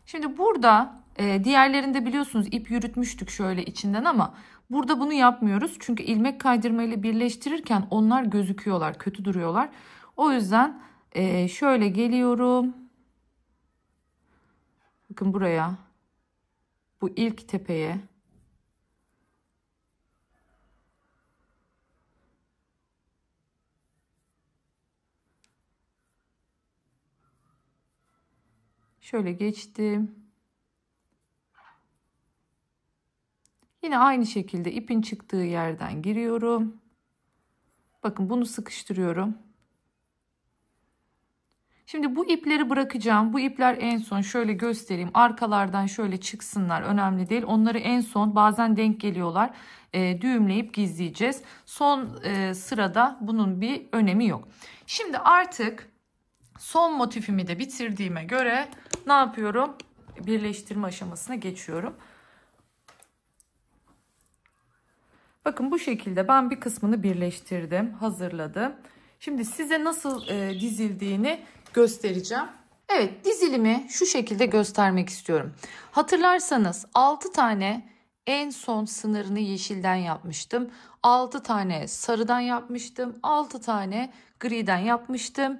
Şimdi burada diğerlerinde biliyorsunuz ip yürütmüştük şöyle içinden, ama burada bunu yapmıyoruz. Çünkü ilmek kaydırma ile birleştirirken onlar gözüküyorlar, kötü duruyorlar. O yüzden şöyle geliyorum. Bakın buraya, bu ilk tepeye. Şöyle geçtim. Yine aynı şekilde ipin çıktığı yerden giriyorum. Bakın, bunu sıkıştırıyorum. Şimdi bu ipleri bırakacağım. Bu ipler en son, şöyle göstereyim. Arkalardan şöyle çıksınlar, önemli değil. Onları en son, bazen denk geliyorlar. Düğümleyip gizleyeceğiz. Son sırada bunun bir önemi yok. Şimdi artık son motifimi de bitirdiğime göre ne yapıyorum? Birleştirme aşamasına geçiyorum. Bakın, bu şekilde ben bir kısmını birleştirdim, hazırladım. Şimdi size nasıl dizildiğini göstereceğim. Evet, dizilimi şu şekilde göstermek istiyorum. Hatırlarsanız 6 tane en son sınırını yeşilden yapmıştım. 6 tane sarıdan yapmıştım. 6 tane griden yapmıştım.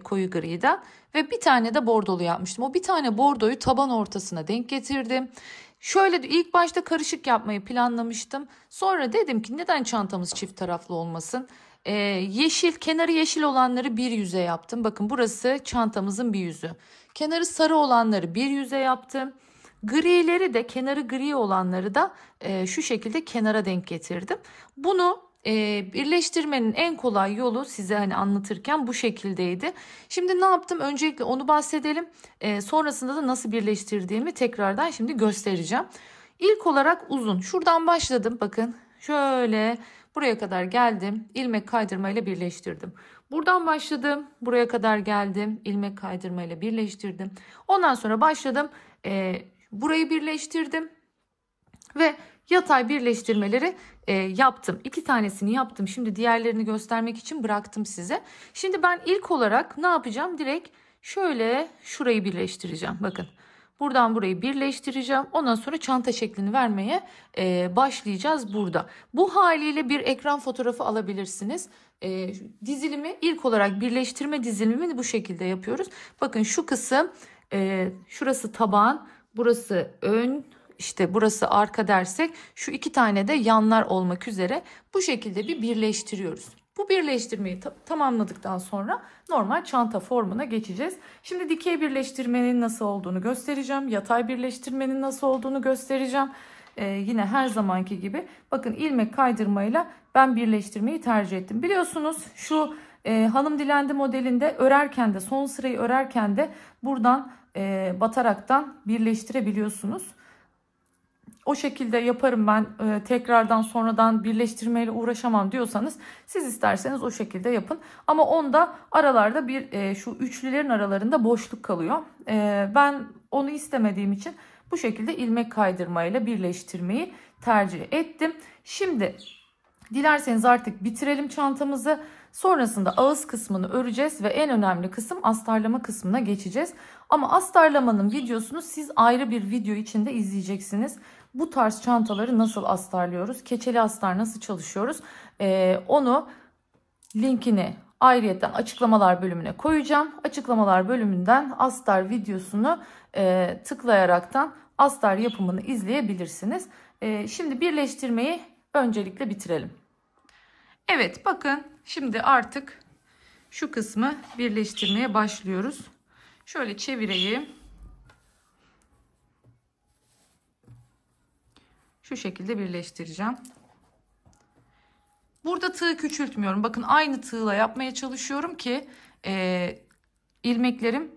Koyu griden. Ve bir tane de bordolu yapmıştım. O bir tane bordoyu taban ortasına denk getirdim. Şöyle ilk başta karışık yapmayı planlamıştım. Sonra dedim ki neden çantamız çift taraflı olmasın? Yeşil, kenarı yeşil olanları bir yüze yaptım. Bakın burası çantamızın bir yüzü. Kenarı sarı olanları bir yüze yaptım. Grileri de, kenarı gri olanları da şu şekilde kenara denk getirdim. Bunu birleştirmenin en kolay yolu size hani anlatırken bu şekildeydi. Şimdi ne yaptım? Öncelikle onu bahsedelim. Sonrasında da nasıl birleştirdiğimi tekrardan şimdi göstereceğim. İlk olarak uzun. Şuradan başladım. Bakın şöyle buraya kadar geldim. İlmek kaydırma ile birleştirdim. Buradan başladım. Buraya kadar geldim. İlmek kaydırma ile birleştirdim. Ondan sonra başladım. Burayı birleştirdim. Ve yatay birleştirmeleri yaptım. 2 tanesini yaptım. Şimdi diğerlerini göstermek için bıraktım size. Şimdi ben ilk olarak ne yapacağım? Direkt şöyle şurayı birleştireceğim. Bakın. Buradan burayı birleştireceğim. Ondan sonra çanta şeklini vermeye başlayacağız burada. Bu haliyle bir ekran fotoğrafı alabilirsiniz. Dizilimi ilk olarak birleştirme dizilimini bu şekilde yapıyoruz. Bakın şu kısım şurası taban, burası ön, İşte burası arka dersek şu 2 tane de yanlar olmak üzere bu şekilde bir birleştiriyoruz. Bu birleştirmeyi tamamladıktan sonra normal çanta formuna geçeceğiz. Şimdi dikey birleştirmenin nasıl olduğunu göstereceğim. Yatay birleştirmenin nasıl olduğunu göstereceğim. Yine her zamanki gibi bakın ilmek kaydırmayla ben birleştirmeyi tercih ettim. Biliyorsunuz şu hanım dilendi modelinde örerken de son sırayı örerken de buradan bataraktan birleştirebiliyorsunuz. O şekilde yaparım ben tekrardan sonradan birleştirmeyle uğraşamam diyorsanız siz isterseniz o şekilde yapın. Ama onda aralarda bir şu üçlülerin aralarında boşluk kalıyor. Ben onu istemediğim için bu şekilde ilmek kaydırmayla birleştirmeyi tercih ettim. Şimdi dilerseniz artık bitirelim çantamızı. Sonrasında ağız kısmını öreceğiz ve en önemli kısım astarlama kısmına geçeceğiz. Ama astarlamanın videosunu siz ayrı bir video içinde izleyeceksiniz. Bu tarz çantaları nasıl astarlıyoruz? Keçeli astar nasıl çalışıyoruz? Onu linkini ayrıyetten açıklamalar bölümüne koyacağım. Açıklamalar bölümünden astar videosunu tıklayaraktan astar yapımını izleyebilirsiniz. Şimdi birleştirmeyi öncelikle bitirelim. Evet bakın şimdi artık şu kısmı birleştirmeye başlıyoruz. Şöyle çevireyim. Şu şekilde birleştireceğim. Burada tığ küçültmüyorum. Bakın aynı tığla yapmaya çalışıyorum ki ilmeklerim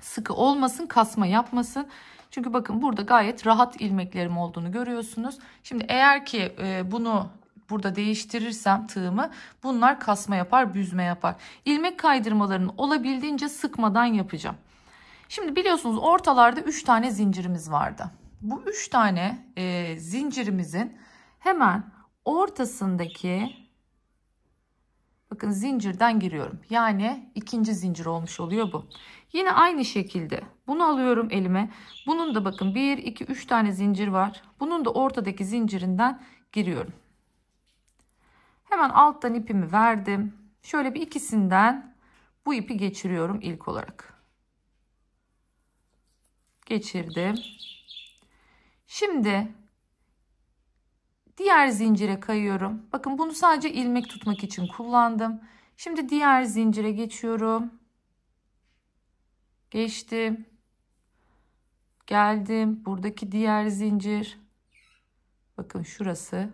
sıkı olmasın, kasma yapmasın. Çünkü bakın burada gayet rahat ilmeklerim olduğunu görüyorsunuz. Şimdi eğer ki bunu burada değiştirirsem tığımı bunlar kasma yapar, büzme yapar. İlmek kaydırmalarını olabildiğince sıkmadan yapacağım. Şimdi biliyorsunuz ortalarda 3 tane zincirimiz vardı. Bu 3 tane zincirimizin hemen ortasındaki bakın zincirden giriyorum. Yani ikinci zincir olmuş oluyor bu. Yine aynı şekilde bunu alıyorum elime. Bunun da bakın 1, 2, 3 tane zincir var. Bunun da ortadaki zincirinden giriyorum. Hemen alttan ipimi verdim. Şöyle bir ikisinden bu ipi geçiriyorum ilk olarak. Geçirdim. Şimdi diğer zincire kayıyorum. Bakın bunu sadece ilmek tutmak için kullandım. Şimdi diğer zincire geçiyorum. Geçtim. Geldim. Buradaki diğer zincir. Bakın şurası.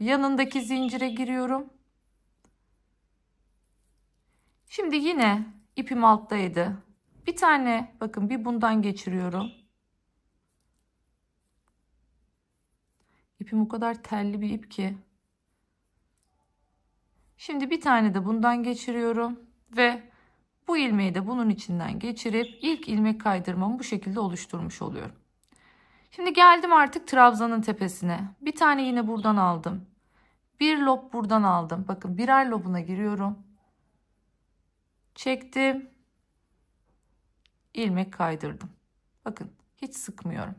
Yanındaki zincire giriyorum. Şimdi yine ipim alttaydı. Bir tane bakın bir bundan geçiriyorum. İpim o kadar telli bir ip ki. Şimdi bir tane de bundan geçiriyorum ve bu ilmeği de bunun içinden geçirip ilk ilmek kaydırmamı bu şekilde oluşturmuş oluyorum. Şimdi geldim artık trabzanın tepesine. Bir tane yine buradan aldım. Bir lob buradan aldım. Bakın birer lobuna giriyorum. Çektim. İlmek kaydırdım. Bakın hiç sıkmıyorum.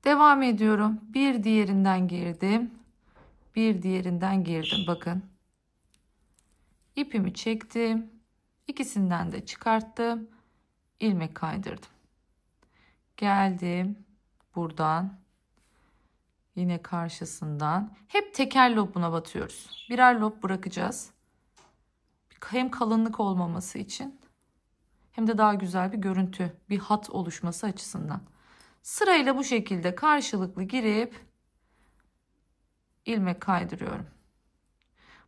Devam ediyorum. Bir diğerinden girdim. Bir diğerinden girdim. Bakın. İpimi çektim. İkisinden de çıkarttım. İlmek kaydırdım. Geldim. Buradan. Yine karşısından hep teker lobuna batıyoruz. Birer lob bırakacağız. Hem kalınlık olmaması için hem de daha güzel bir görüntü, bir hat oluşması açısından. Sırayla bu şekilde karşılıklı girip ilmek kaydırıyorum.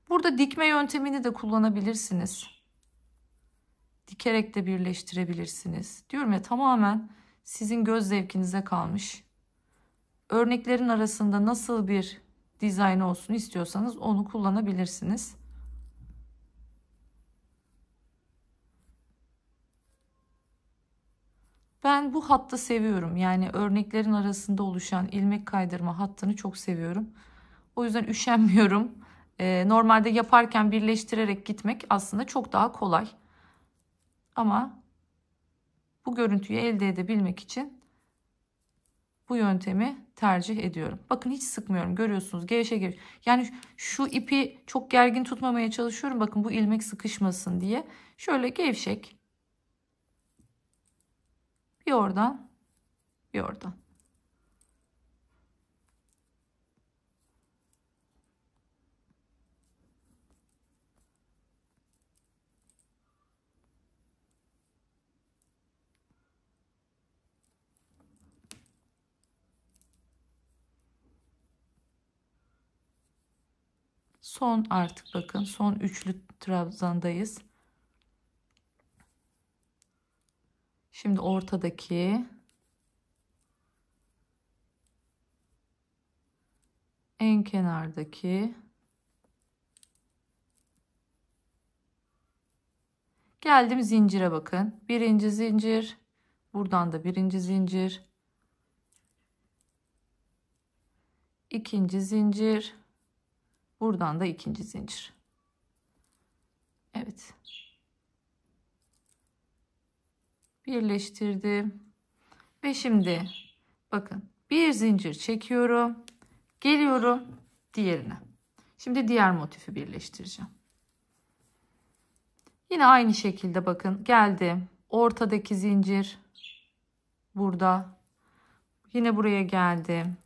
Burada dikme yöntemini de kullanabilirsiniz. Dikerek de birleştirebilirsiniz. Diyorum ya, tamamen sizin göz zevkinize kalmış. Örneklerin arasında nasıl bir dizayn olsun istiyorsanız onu kullanabilirsiniz. Ben bu hattı seviyorum. Yani örneklerin arasında oluşan ilmek kaydırma hattını çok seviyorum. O yüzden üşenmiyorum. Normalde yaparken birleştirerek gitmek aslında çok daha kolay. Ama bu görüntüyü elde edebilmek için bu yöntemi tercih ediyorum. Bakın hiç sıkmıyorum. Görüyorsunuz, gevşe gevşe. Yani şu ipi çok gergin tutmamaya çalışıyorum. Bakın bu ilmek sıkışmasın diye. Şöyle gevşek. Bir oradan, bir oradan. Son artık bakın son üçlü trabzandayız. Şimdi ortadaki en kenardaki geldim zincire bakın. Birinci zincir, buradan da birinci zincir, ikinci zincir, buradan da ikinci zincir. Evet. Birleştirdim. Ve şimdi bakın bir zincir çekiyorum. Geliyorum diğerine. Şimdi diğer motifi birleştireceğim. Yine aynı şekilde bakın geldim. Ortadaki zincir burada. Yine buraya geldim.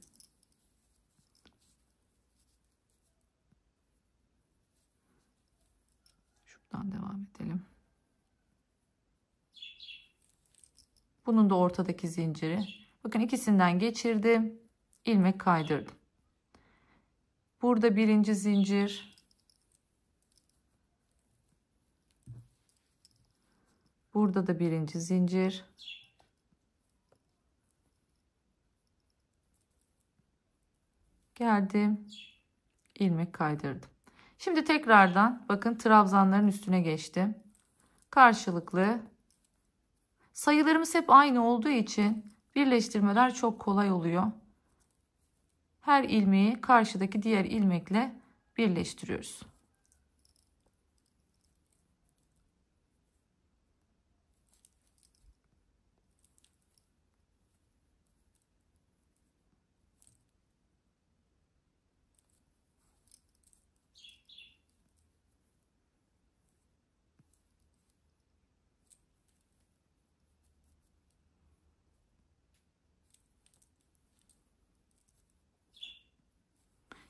Şuradan devam edelim. Bunun da ortadaki zinciri. Bakın ikisinden geçirdim. İlmek kaydırdım. Burada birinci zincir. Burada da birinci zincir. Geldim. İlmek kaydırdım. Şimdi tekrardan bakın trabzanların üstüne geçtim. Karşılıklı. Sayılarımız hep aynı olduğu için birleştirmeler çok kolay oluyor. Her ilmeği karşıdaki diğer ilmekle birleştiriyoruz.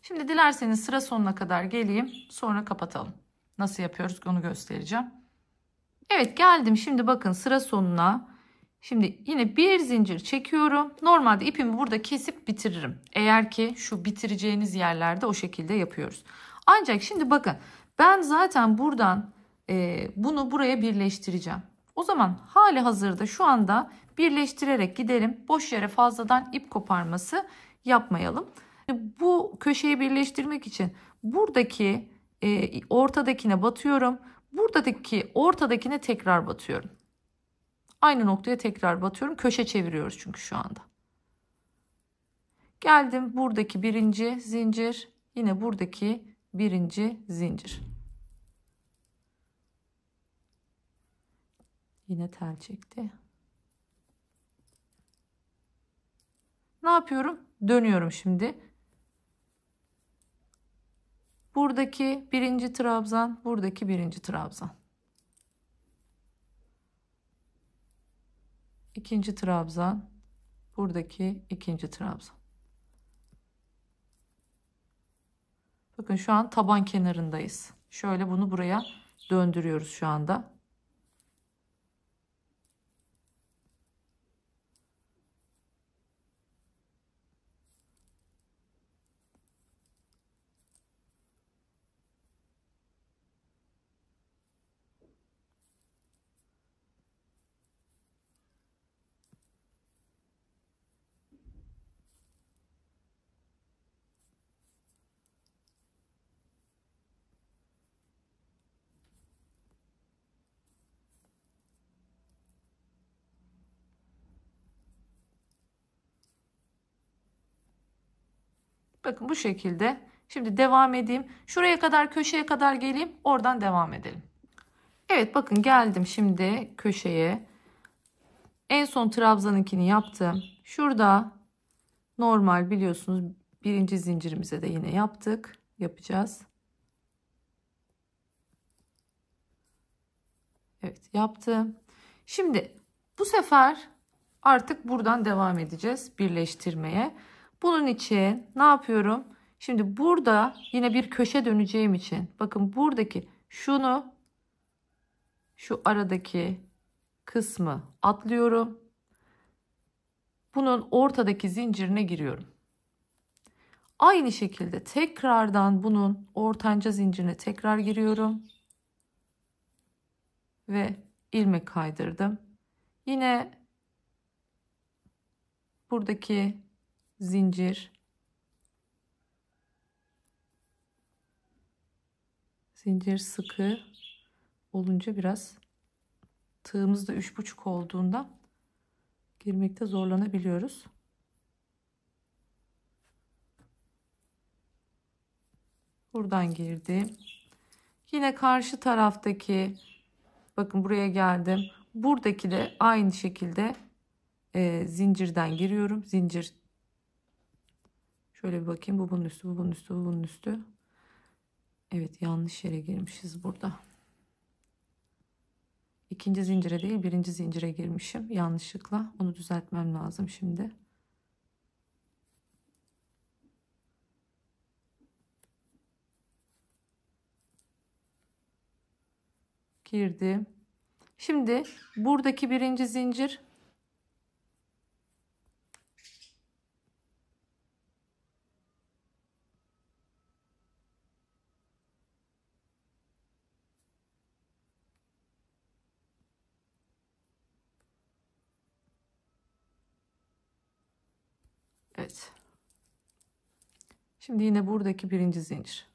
Şimdi dilerseniz sıra sonuna kadar geleyim. Sonra kapatalım. Nasıl yapıyoruz onu göstereceğim. Evet geldim. Şimdi bakın sıra sonuna. Şimdi yine bir zincir çekiyorum. Normalde ipimi burada kesip bitiririm. Eğer ki şu bitireceğiniz yerlerde o şekilde yapıyoruz. Ancak şimdi bakın ben zaten buradan bunu buraya birleştireceğim. O zaman hali hazırda şu anda birleştirerek gidelim. Boş yere fazladan ip koparması yapmayalım. Bu köşeyi birleştirmek için buradaki ortadakine batıyorum. Buradaki ortadakine tekrar batıyorum. Aynı noktaya tekrar batıyorum. Köşe çeviriyoruz çünkü şu anda. Geldim buradaki birinci zincir. Yine buradaki birinci zincir. Yine tel çekti. Ne yapıyorum? Dönüyorum şimdi. Buradaki birinci trabzan, buradaki birinci trabzan. İkinci trabzan, buradaki ikinci trabzan. Bakın şu an taban kenarındayız. Şöyle bunu buraya döndürüyoruz şu anda. Bakın bu şekilde. Şimdi devam edeyim. Şuraya kadar, köşeye kadar geleyim. Oradan devam edelim. Evet, bakın geldim şimdi köşeye. En son trabzanınkini yaptım. Şurada normal, biliyorsunuz, birinci zincirimize de yine yaptık. Yapacağız. Evet, yaptım. Şimdi bu sefer artık buradan devam edeceğiz birleştirmeye. Bunun için ne yapıyorum? Şimdi burada yine bir köşe döneceğim için, bakın buradaki şu aradaki kısmı atlıyorum. Bunun ortadaki zincirine giriyorum. Aynı şekilde tekrardan bunun ortanca zincirine tekrar giriyorum. Ve ilmek kaydırdım. Yine buradaki zincir sıkı olunca biraz, tığımız da 3,5 olduğunda girmekte zorlanabiliyoruz. Buradan girdim. Yine karşı taraftaki, bakın buraya geldim. Buradaki de aynı şekilde zincirden giriyorum. Zincir. Şöyle bir bakayım. Bu bunun üstü, bu bunun üstü, bu bunun üstü. Evet, yanlış yere girmişiz burada. İkinci zincire değil, birinci zincire girmişim yanlışlıkla. Onu düzeltmem lazım şimdi. Girdim. Şimdi buradaki birinci zincir, evet. Şimdi yine buradaki birinci zincir.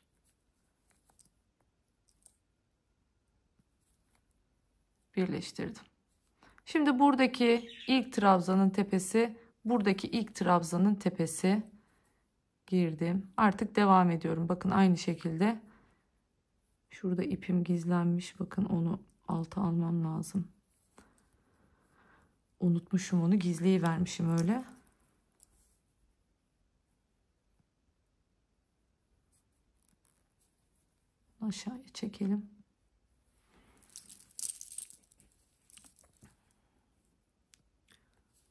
Birleştirdim. Şimdi buradaki ilk trabzanın tepesi, buradaki ilk trabzanın tepesi. Girdim. Artık devam ediyorum. Bakın aynı şekilde. Şurada ipim gizlenmiş. Bakın onu alta almam lazım. Unutmuşum onu. Gizleyivermişim öyle. Aşağıya çekelim.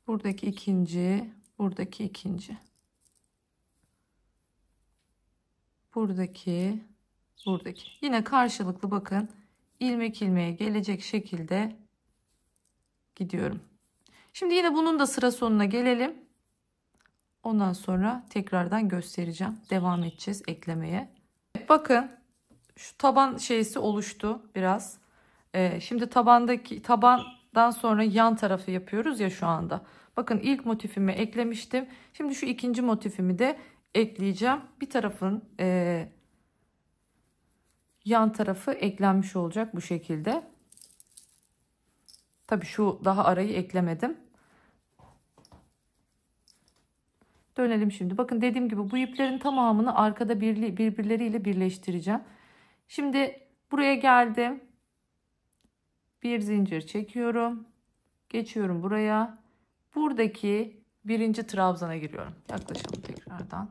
Buradaki ikinci, buradaki ikinci. Buradaki, buradaki. Yine karşılıklı, bakın, ilmek ilmeğe gelecek şekilde gidiyorum. Şimdi yine bunun da sıra sonuna gelelim. Ondan sonra tekrardan göstereceğim. Devam edeceğiz eklemeye. Bakın şu taban şeysi oluştu biraz. Şimdi tabandan sonra yan tarafı yapıyoruz ya şu anda. Bakın ilk motifimi eklemiştim. Şimdi şu ikinci motifimi de ekleyeceğim. Bir tarafın yan tarafı eklenmiş olacak bu şekilde. Tabii şu daha arayı eklemedim. Dönelim şimdi. Bakın dediğim gibi bu iplerin tamamını arkada birbirleriyle birleştireceğim. Şimdi buraya geldim. Bir zincir çekiyorum. Geçiyorum buraya. Buradaki birinci trabzana giriyorum. Yaklaşalım tekrardan.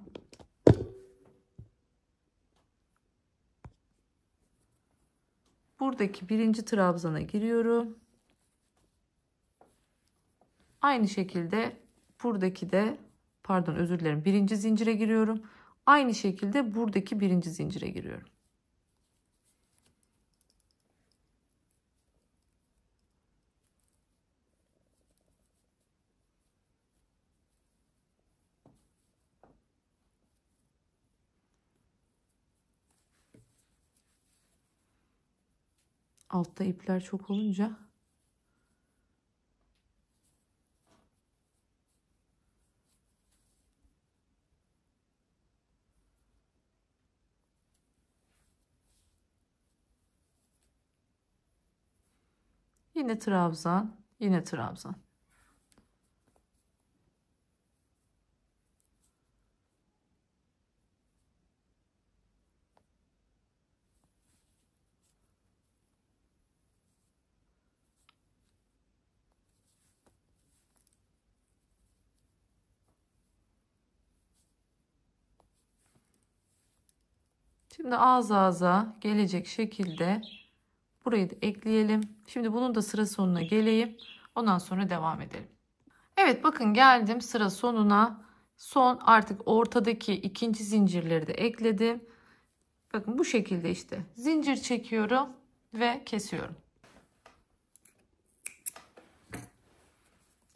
Buradaki birinci trabzana giriyorum. Aynı şekilde buradaki de, pardon, özür dilerim, birinci zincire giriyorum. Aynı şekilde buradaki birinci zincire giriyorum. Altta ipler çok olunca yine trabzan, yine trabzan. Şimdi ağız ağza gelecek şekilde burayı da ekleyelim. Şimdi bunun da sıra sonuna geleyim. Ondan sonra devam edelim. Evet, bakın geldim sıra sonuna. Son artık ortadaki ikinci zincirleri de ekledim. Bakın bu şekilde işte zincir çekiyorum ve kesiyorum.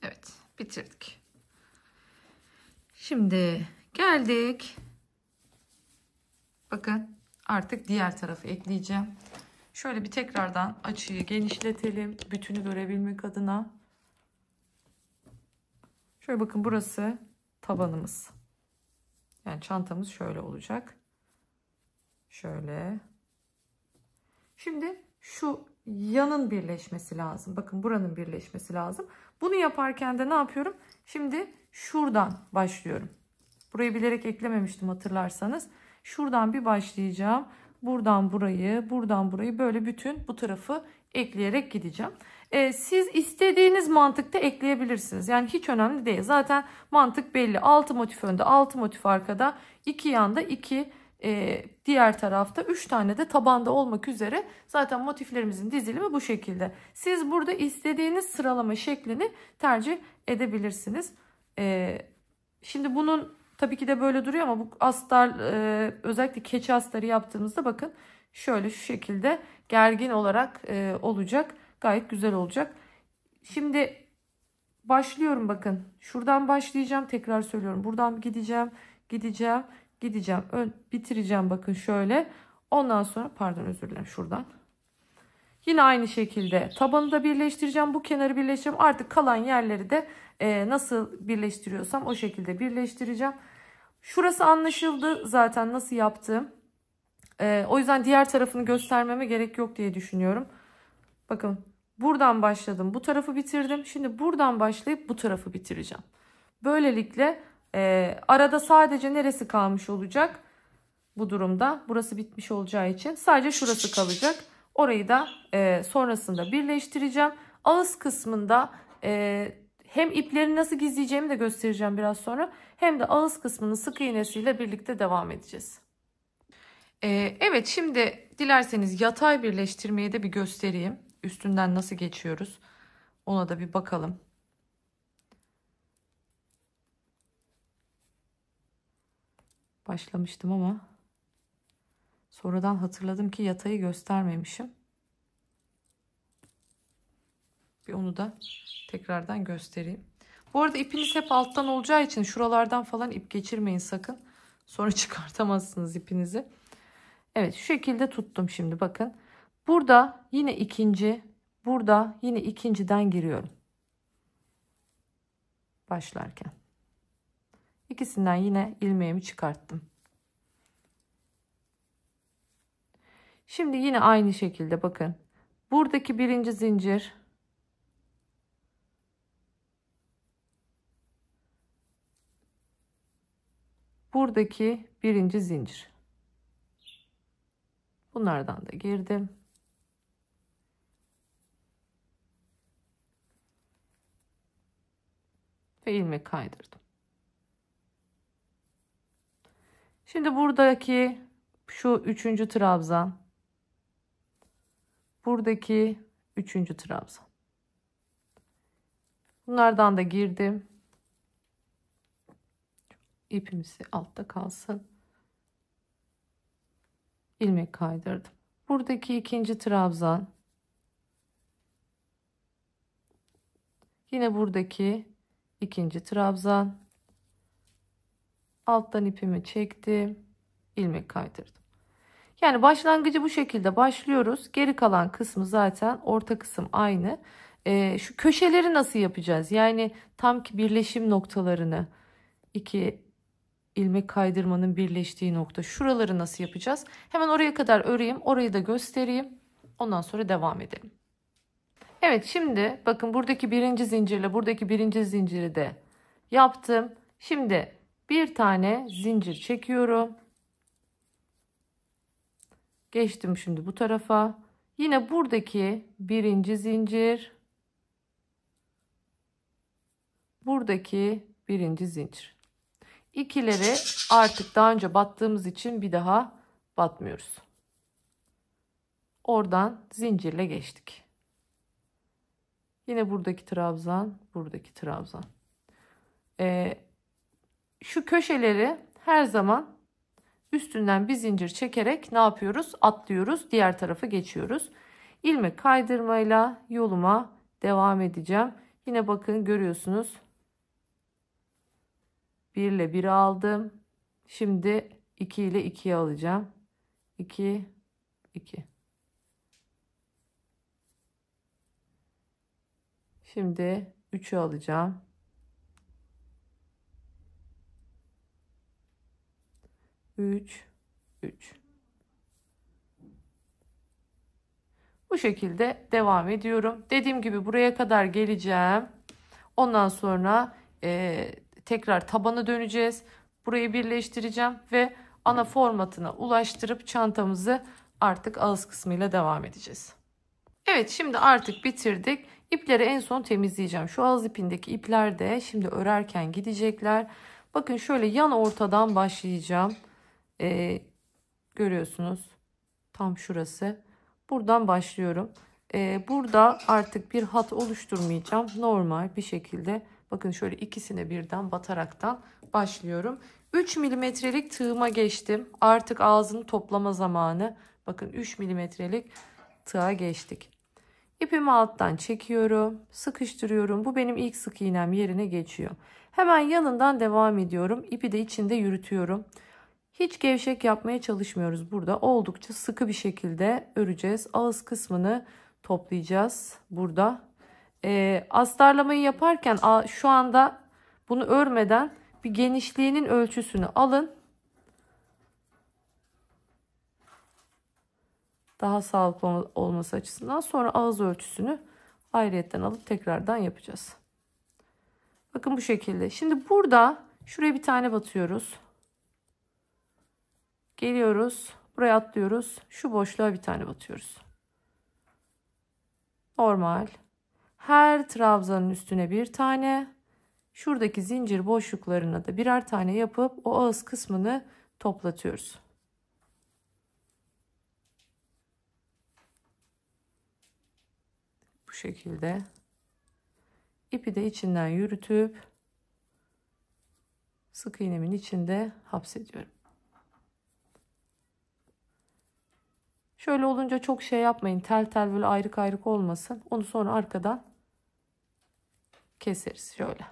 Evet, bitirdik. Şimdi geldik. Bakın artık diğer tarafı ekleyeceğim. Şöyle bir tekrardan açıyı genişletelim. Bütünü görebilmek adına. Şöyle bakın, burası tabanımız. Yani çantamız şöyle olacak. Şöyle. Şimdi şu yanın birleşmesi lazım. Bakın buranın birleşmesi lazım. Bunu yaparken de ne yapıyorum? Şimdi şuradan başlıyorum. Burayı bilerek eklememiştim hatırlarsanız. Şuradan bir başlayacağım. Buradan burayı, buradan burayı, böyle bütün bu tarafı ekleyerek gideceğim. Siz istediğiniz mantıkta ekleyebilirsiniz. Yani hiç önemli değil. Zaten mantık belli. 6 motif önde, 6 motif arkada, 2 yanda, 2 diğer tarafta, 3 tane de tabanda olmak üzere zaten motiflerimizin dizilimi bu şekilde. Siz burada istediğiniz sıralama şeklini tercih edebilirsiniz. Şimdi bunun tabii ki de böyle duruyor ama bu astar, özellikle keçi astarı yaptığımızda bakın şöyle şu şekilde gergin olarak olacak. Gayet güzel olacak. Şimdi başlıyorum, bakın. Şuradan başlayacağım. Tekrar söylüyorum. Buradan gideceğim. Gideceğim. Gideceğim. Bitireceğim bakın şöyle. Ondan sonra pardon, özür dilerim, şuradan. Yine aynı şekilde tabanı da birleştireceğim. Bu kenarı birleştireceğim. Artık kalan yerleri de nasıl birleştiriyorsam o şekilde birleştireceğim. Şurası anlaşıldı zaten nasıl yaptığım. O yüzden diğer tarafını göstermeme gerek yok diye düşünüyorum. Bakın buradan başladım. Bu tarafı bitirdim. Şimdi buradan başlayıp bu tarafı bitireceğim. Böylelikle arada sadece neresi kalmış olacak? Bu durumda burası bitmiş olacağı için sadece şurası kalacak. Orayı da sonrasında birleştireceğim. Ağız kısmında hem ipleri nasıl gizleyeceğimi de göstereceğim biraz sonra. Hem de ağız kısmını sık iğnesiyle birlikte devam edeceğiz. Evet, şimdi dilerseniz yatay birleştirmeyi de bir göstereyim. Üstünden nasıl geçiyoruz? Ona da bir bakalım. Başlamıştım ama sonradan hatırladım ki yatayı göstermemişim. Bir onu da tekrardan göstereyim. Bu arada ipiniz hep alttan olacağı için şuralardan falan ip geçirmeyin sakın. Sonra çıkartamazsınız ipinizi. Evet, şu şekilde tuttum şimdi bakın. Burada yine ikinci, burada yine ikinciden giriyorum. Başlarken. İkisinden yine ilmeğimi çıkarttım. Şimdi yine aynı şekilde bakın. Buradaki birinci zincir. Buradaki birinci zincir. Bunlardan da girdim. Ve ilmek kaydırdım. Şimdi buradaki şu üçüncü trabzan. Buradaki üçüncü trabzan. Bunlardan da girdim. İpimiz altta kalsın. ilmek kaydırdım. Buradaki ikinci trabzan, yine buradaki ikinci trabzan, alttan ipimi çektim, ilmek kaydırdım. Yani başlangıcı bu şekilde başlıyoruz. Geri kalan kısmı zaten orta kısım aynı. Şu köşeleri nasıl yapacağız? Yani tam ki birleşim noktalarını, iki ilmek kaydırmanın birleştiği nokta, şuraları nasıl yapacağız? Hemen oraya kadar öreyim, orayı da göstereyim. Ondan sonra devam edelim. Evet, şimdi bakın buradaki birinci zincirle buradaki birinci zinciri de yaptım. Şimdi bir tane zincir çekiyorum. Geçtim şimdi bu tarafa. Yine buradaki birinci zincir, buradaki birinci zincir. İkileri artık daha önce battığımız için bir daha batmıyoruz. Oradan zincirle geçtik. Yine buradaki trabzan, buradaki trabzan. Şu köşeleri her zaman üstünden bir zincir çekerek ne yapıyoruz? Atlıyoruz. Diğer tarafa geçiyoruz. İlmek kaydırmayla yoluma devam edeceğim. Yine bakın görüyorsunuz. 1 ile 1'i aldım. Şimdi 2 ile 2'yi alacağım. 2, 2. Şimdi 3'ü alacağım. 3, 3. Bu şekilde devam ediyorum. Dediğim gibi buraya kadar geleceğim. Ondan sonra tekrar tabana döneceğiz. Burayı birleştireceğim ve ana formatına ulaştırıp çantamızı artık ağız kısmıyla devam edeceğiz. Evet, şimdi artık bitirdik. İpleri en son temizleyeceğim. Şu ağız ipindeki ipler de şimdi örerken gidecekler. Bakın şöyle yan ortadan başlayacağım. Görüyorsunuz. Tam şurası. Buradan başlıyorum. Burada artık bir hat oluşturmayacağım. Normal bir şekilde bakın şöyle ikisine birden bataraktan başlıyorum. 3 milimetrelik tığıma geçtim. Artık ağzını toplama zamanı. Bakın 3 milimetrelik tığa geçtik. İpimi alttan çekiyorum. Sıkıştırıyorum. Bu benim ilk sık iğnem yerine geçiyor. Hemen yanından devam ediyorum. İpi de içinde yürütüyorum. Hiç gevşek yapmaya çalışmıyoruz burada. Oldukça sıkı bir şekilde öreceğiz. Ağız kısmını toplayacağız burada. Astarlamayı yaparken şu anda bunu örmeden bir genişliğinin ölçüsünü alın. Daha sağlıklı olması açısından sonra ağız ölçüsünü ayrıyetten alıp tekrardan yapacağız. Bakın bu şekilde. Şimdi burada şuraya bir tane batıyoruz. Geliyoruz. Buraya atlıyoruz. Şu boşluğa bir tane batıyoruz. Normal. Her trabzanın üstüne bir tane. Şuradaki zincir boşluklarına da birer tane yapıp o ağız kısmını toplatıyoruz. Bu şekilde. İpi de içinden yürütüp sık iğnemin içinde hapsediyorum. Şöyle olunca çok şey yapmayın. Tel tel böyle ayrık ayrık olmasın. Onu sonra arkadan keseriz şöyle.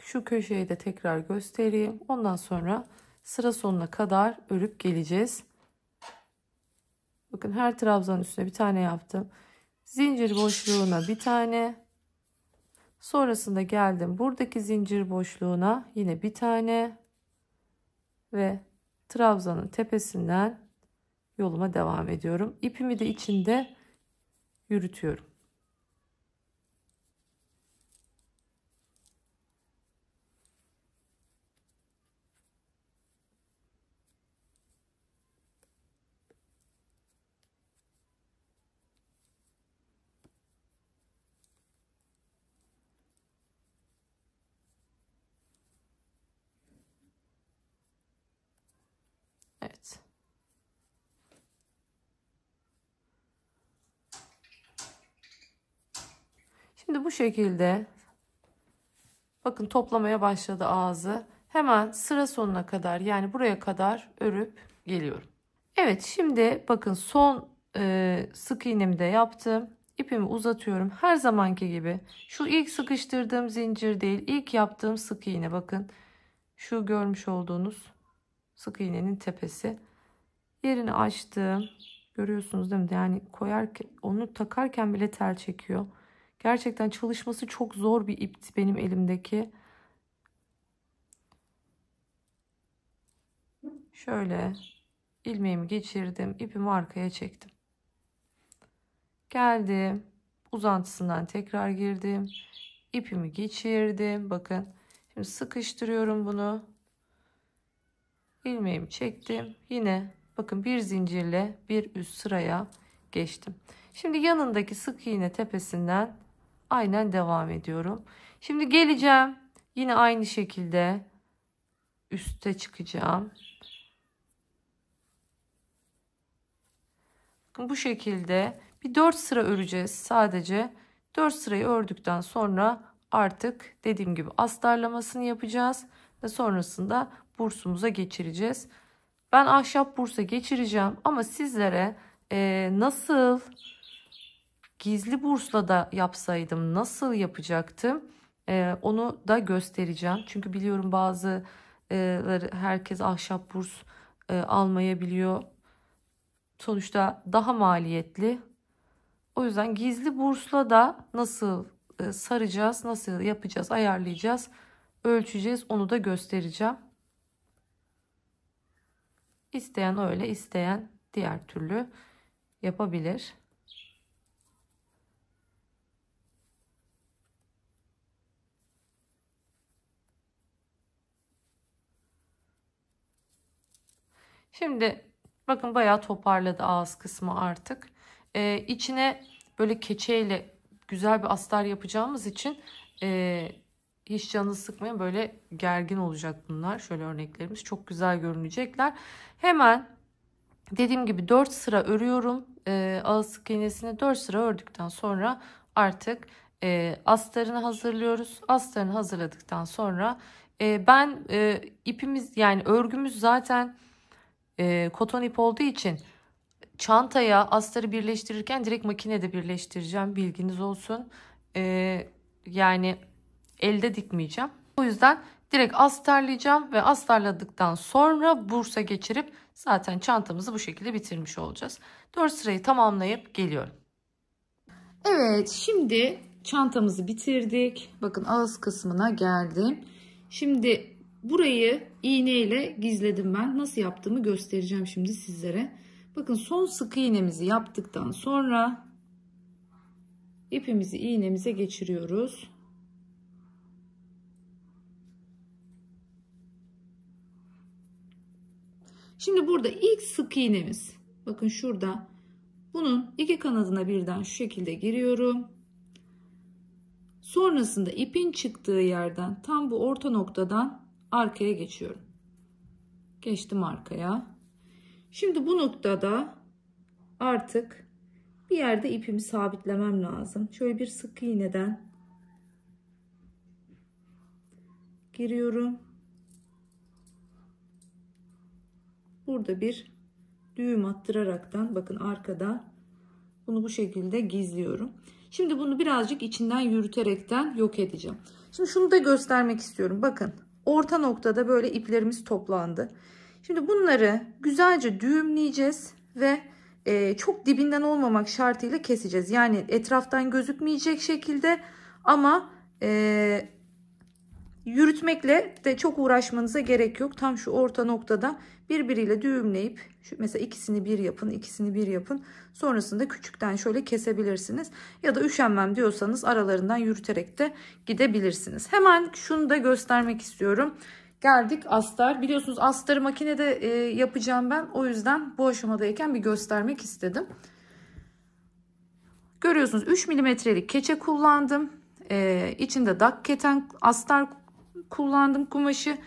Şu köşeyi de tekrar göstereyim. Ondan sonra sıra sonuna kadar örüp geleceğiz. Bakın her trabzanın üstüne bir tane yaptım. Zincir boşluğuna bir tane. Sonrasında geldim buradaki zincir boşluğuna yine bir tane. Ve trabzanın tepesinden yoluma devam ediyorum. İpimi de içinde yürütüyorum. Şimdi bu şekilde bakın toplamaya başladı ağzı. Hemen sıra sonuna kadar, yani buraya kadar örüp geliyorum. Evet, şimdi bakın son sık iğnemi de yaptım. İpimi uzatıyorum. Her zamanki gibi. Şu ilk sıkıştırdığım zincir değil, ilk yaptığım sık iğne, bakın. Şu görmüş olduğunuz sık iğnenin tepesi. Yerini açtım. Görüyorsunuz değil mi? Yani koyarken, onu takarken bile tel çekiyor. Gerçekten çalışması çok zor bir ipti benim elimdeki. Şöyle ilmeğimi geçirdim. İpimi arkaya çektim. Geldim. Uzantısından tekrar girdim. İpimi geçirdim. Bakın. Şimdi sıkıştırıyorum bunu. İlmeğimi çektim. Yine bakın bir zincirle bir üst sıraya geçtim. Şimdi yanındaki sık iğne tepesinden aynen devam ediyorum. Şimdi geleceğim. Yine aynı şekilde üste çıkacağım. Bakın bu şekilde bir 4 sıra öreceğiz sadece. 4 sırayı ördükten sonra artık dediğim gibi astarlamasını yapacağız ve sonrasında bursumuza geçireceğiz. Ben ahşap bursa geçireceğim ama sizlere nasıl gizli bursla da yapsaydım nasıl yapacaktım onu da göstereceğim. Çünkü biliyorum bazıları, herkes ahşap burs almayabiliyor. Sonuçta daha maliyetli. O yüzden gizli bursla da nasıl saracağız, nasıl yapacağız, ayarlayacağız, ölçeceğiz, onu da göstereceğim. İsteyen öyle, isteyen diğer türlü yapabilir. Şimdi bakın bayağı toparladı ağız kısmı artık. İçine böyle keçeyle güzel bir astar yapacağımız için hiç canını sıkmayın. Böyle gergin olacak bunlar. Şöyle örneklerimiz çok güzel görünecekler. Hemen dediğim gibi 4 sıra örüyorum. Ağız sık iğnesini 4 sıra ördükten sonra artık astarını hazırlıyoruz. Astarını hazırladıktan sonra ben ipimiz, yani örgümüz zaten koton ip olduğu için çantaya astarı birleştirirken direkt makinede birleştireceğim, bilginiz olsun. Yani elde dikmeyeceğim. O yüzden direkt astarlayacağım ve astarladıktan sonra bursa geçirip zaten çantamızı bu şekilde bitirmiş olacağız. 4 sırayı tamamlayıp geliyorum. Evet, şimdi çantamızı bitirdik. Bakın ağız kısmına geldim. Şimdi burayı iğneyle gizledim ben. Nasıl yaptığımı göstereceğim şimdi sizlere. Bakın son sık iğnemizi yaptıktan sonra ipimizi iğnemize geçiriyoruz. Şimdi burada ilk sık iğnemiz. Bakın şurada. Bunun iki kanadına birden şu şekilde giriyorum. Sonrasında ipin çıktığı yerden tam bu orta noktadan arkaya geçiyorum. Geçtim arkaya. Şimdi bu noktada artık bir yerde ipimi sabitlemem lazım. Şöyle bir sık iğneden giriyorum. Burada bir düğüm attıraraktan bakın arkada bunu bu şekilde gizliyorum. Şimdi bunu birazcık içinden yürüterekten yok edeceğim. Şimdi şunu da göstermek istiyorum. Bakın orta noktada böyle iplerimiz toplandı. Şimdi bunları güzelce düğümleyeceğiz ve çok dibinden olmamak şartıyla keseceğiz. Yani etraftan gözükmeyecek şekilde ama yürütmekle de çok uğraşmanıza gerek yok. Tam şu orta noktada birbiriyle düğümleyip mesela ikisini bir yapın, ikisini bir yapın. Sonrasında küçükten şöyle kesebilirsiniz. Ya da üşenmem diyorsanız aralarından yürüterek de gidebilirsiniz. Hemen şunu da göstermek istiyorum. Geldik astar. Biliyorsunuz astarı makinede yapacağım ben. O yüzden bu aşamadayken bir göstermek istedim. Görüyorsunuz 3 milimetrelik keçe kullandım. İçinde dak keten astar kullandım kumaşı.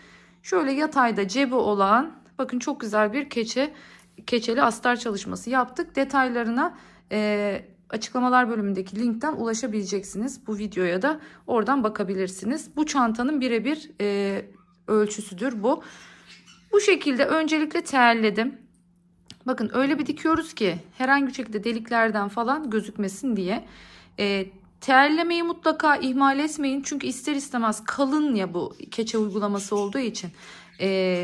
Şöyle yatayda cebi olan bakın çok güzel bir keçeli astar çalışması yaptık. Detaylarına açıklamalar bölümündeki linkten ulaşabileceksiniz. Bu videoya da oradan bakabilirsiniz. Bu çantanın birebir ölçüsüdür bu. Bu şekilde öncelikle terledim. Bakın öyle bir dikiyoruz ki herhangi bir şekilde deliklerden falan gözükmesin diye. Terlemeyi mutlaka ihmal etmeyin. Çünkü ister istemez kalın ya bu keçe uygulaması olduğu için.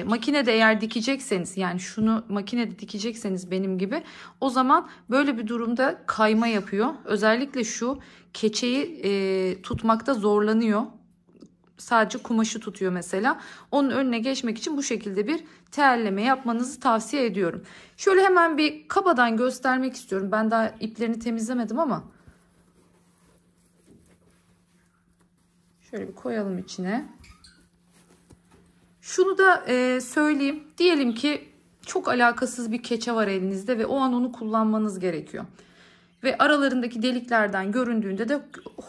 Makinede eğer dikecekseniz, yani şunu makinede dikecekseniz benim gibi, o zaman böyle bir durumda kayma yapıyor. Özellikle şu keçeyi tutmakta zorlanıyor. Sadece kumaşı tutuyor mesela. Onun önüne geçmek için bu şekilde bir terleme yapmanızı tavsiye ediyorum. Şöyle hemen bir kabadan göstermek istiyorum. Ben daha iplerini temizlemedim ama. Şöyle bir koyalım içine. Şunu da söyleyeyim. Diyelim ki çok alakasız bir keçe var elinizde ve o an onu kullanmanız gerekiyor. Ve aralarındaki deliklerden göründüğünde de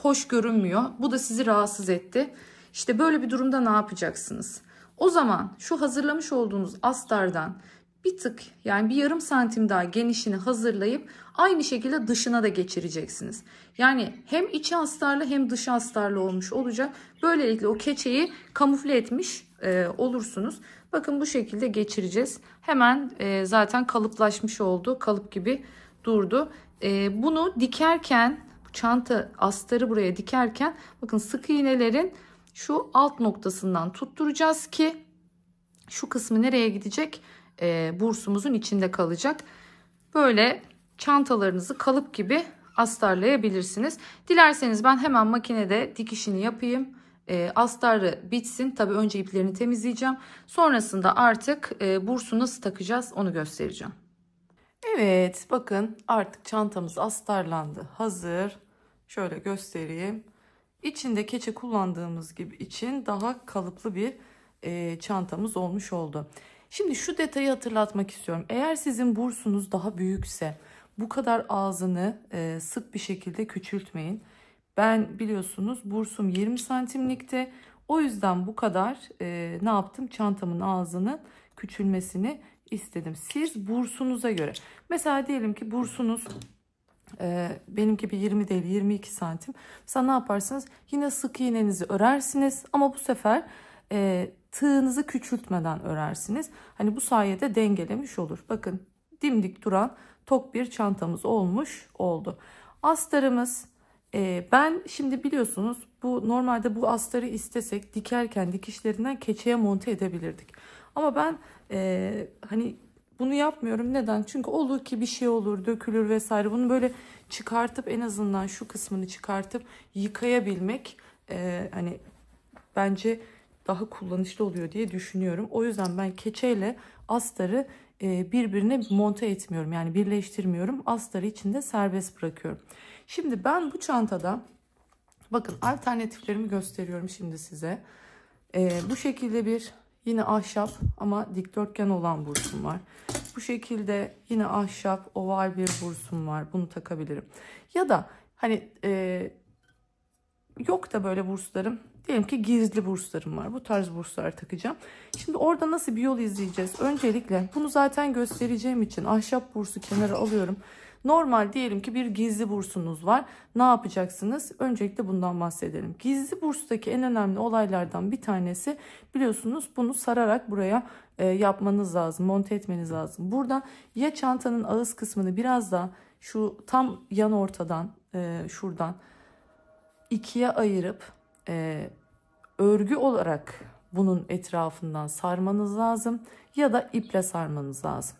hoş görünmüyor. Bu da sizi rahatsız etti. İşte böyle bir durumda ne yapacaksınız? O zaman şu hazırlamış olduğunuz astardan bir tık, yani bir yarım santim daha genişini hazırlayıp aynı şekilde dışına da geçireceksiniz. Yani hem içi astarlı hem dışı astarlı olmuş olacak. Böylelikle o keçeyi kamufle etmiş olursunuz. Bakın bu şekilde geçireceğiz. Hemen zaten kalıplaşmış oldu. Kalıp gibi durdu. Bunu dikerken, çanta astarı buraya dikerken bakın sık iğnelerin şu alt noktasından tutturacağız ki şu kısmı nereye gidecek? Bursumuzun içinde kalacak. Böyle çantalarınızı kalıp gibi astarlayabilirsiniz. Dilerseniz ben hemen makinede dikişini yapayım. Astarı bitsin. Tabii önce iplerini temizleyeceğim. Sonrasında artık bursu nasıl takacağız onu göstereceğim. Evet, bakın artık çantamız astarlandı. Hazır. Şöyle göstereyim. İçinde keçe kullandığımız gibi için daha kalıplı bir çantamız olmuş oldu. Şimdi şu detayı hatırlatmak istiyorum. Eğer sizin bursunuz daha büyükse bu kadar ağzını sık bir şekilde küçültmeyin. Ben biliyorsunuz bursum 20 santimlikte. O yüzden bu kadar ne yaptım? Çantamın ağzının küçülmesini istedim. Siz bursunuza göre. Mesela diyelim ki bursunuz benim gibi 20 değil 22 santim. Mesela ne yaparsınız? Yine sık iğnenizi örersiniz ama bu sefer tığınızı küçültmeden örersiniz. Hani bu sayede dengelemiş olur. Bakın dimdik duran tok bir çantamız olmuş oldu. Astarımız ben şimdi biliyorsunuz bu normalde bu astarı istesek dikerken dikişlerinden keçeye monte edebilirdik. Ama ben hani bunu yapmıyorum. Neden? Çünkü olur ki bir şey olur, dökülür vesaire. Bunu böyle çıkartıp en azından şu kısmını çıkartıp yıkayabilmek hani bence daha kullanışlı oluyor diye düşünüyorum. O yüzden ben keçeyle astarı birbirine monte etmiyorum. Yani birleştirmiyorum. Astarı içinde serbest bırakıyorum. Şimdi ben bu çantada bakın alternatiflerimi gösteriyorum şimdi size. Bu şekilde bir yine ahşap ama dikdörtgen olan bursum var. Bu şekilde yine ahşap oval bir bursum var. Bunu takabilirim. Ya da hani yok da böyle burslarım. Diyelim ki gizli burslarım var. Bu tarz burslar takacağım. Şimdi orada nasıl bir yol izleyeceğiz? Öncelikle bunu zaten göstereceğim için ahşap bursu kenara alıyorum. Normal diyelim ki bir gizli bursunuz var. Ne yapacaksınız? Öncelikle bundan bahsedelim. Gizli burstaki en önemli olaylardan bir tanesi biliyorsunuz bunu sararak buraya yapmanız lazım. Monte etmeniz lazım. Burada ya çantanın ağız kısmını biraz daha şu tam yan ortadan şuradan ikiye ayırıp örgü olarak bunun etrafından sarmanız lazım ya da iple sarmanız lazım.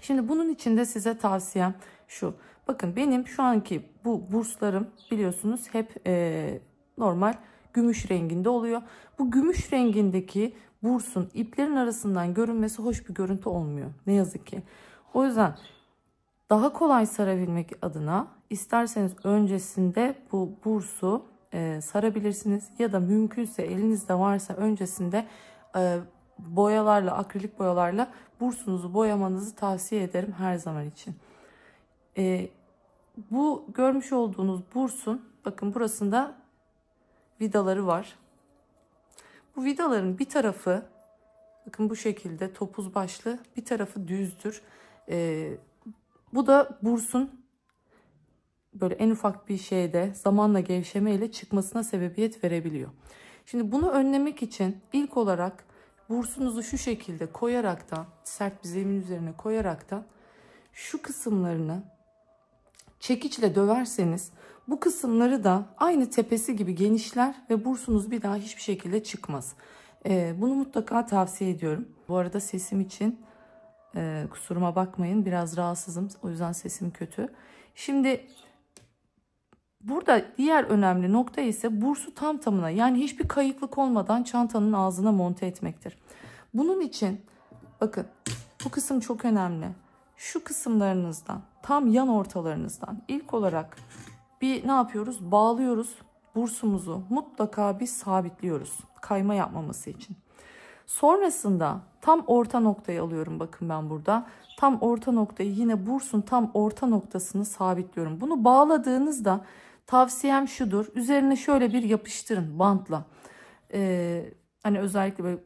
Şimdi bunun için de size tavsiyem şu. Bakın benim şu anki bu burslarım biliyorsunuz hep normal gümüş renginde oluyor. Bu gümüş rengindeki bursun iplerin arasından görünmesi hoş bir görüntü olmuyor. Ne yazık ki. O yüzden daha kolay sarabilmek adına isterseniz öncesinde bu bursu sarabilirsiniz. Ya da mümkünse elinizde varsa öncesinde boyalarla, akrilik boyalarla bursunuzu boyamanızı tavsiye ederim her zaman için. Bu görmüş olduğunuz bursun bakın burasında vidaları var. Bu vidaların bir tarafı bakın bu şekilde topuz başlı, bir tarafı düzdür. Bu da bursun böyle en ufak bir şeyde zamanla gevşemeyle çıkmasına sebebiyet verebiliyor. Şimdi bunu önlemek için ilk olarak bursunuzu şu şekilde koyaraktan, sert bir zemin üzerine koyaraktan şu kısımlarını çekiçle döverseniz bu kısımları da aynı tepesi gibi genişler ve bursunuz bir daha hiçbir şekilde çıkmaz. Bunu mutlaka tavsiye ediyorum. Bu arada sesim için kusuruma bakmayın, biraz rahatsızım, o yüzden sesim kötü. Şimdi burada diğer önemli nokta ise bursu tam tamına, yani hiçbir kayıklık olmadan çantanın ağzına monte etmektir. Bunun için bakın bu kısım çok önemli. Şu kısımlarınızdan, tam yan ortalarınızdan ilk olarak bir ne yapıyoruz? Bağlıyoruz. Bursumuzu mutlaka bir sabitliyoruz. Kayma yapmaması için. Sonrasında tam orta noktayı alıyorum. Bakın ben burada. Tam orta noktayı, yine bursun tam orta noktasını sabitliyorum. Bunu bağladığınızda tavsiyem şudur. Üzerine şöyle bir yapıştırın bantla. Hani özellikle böyle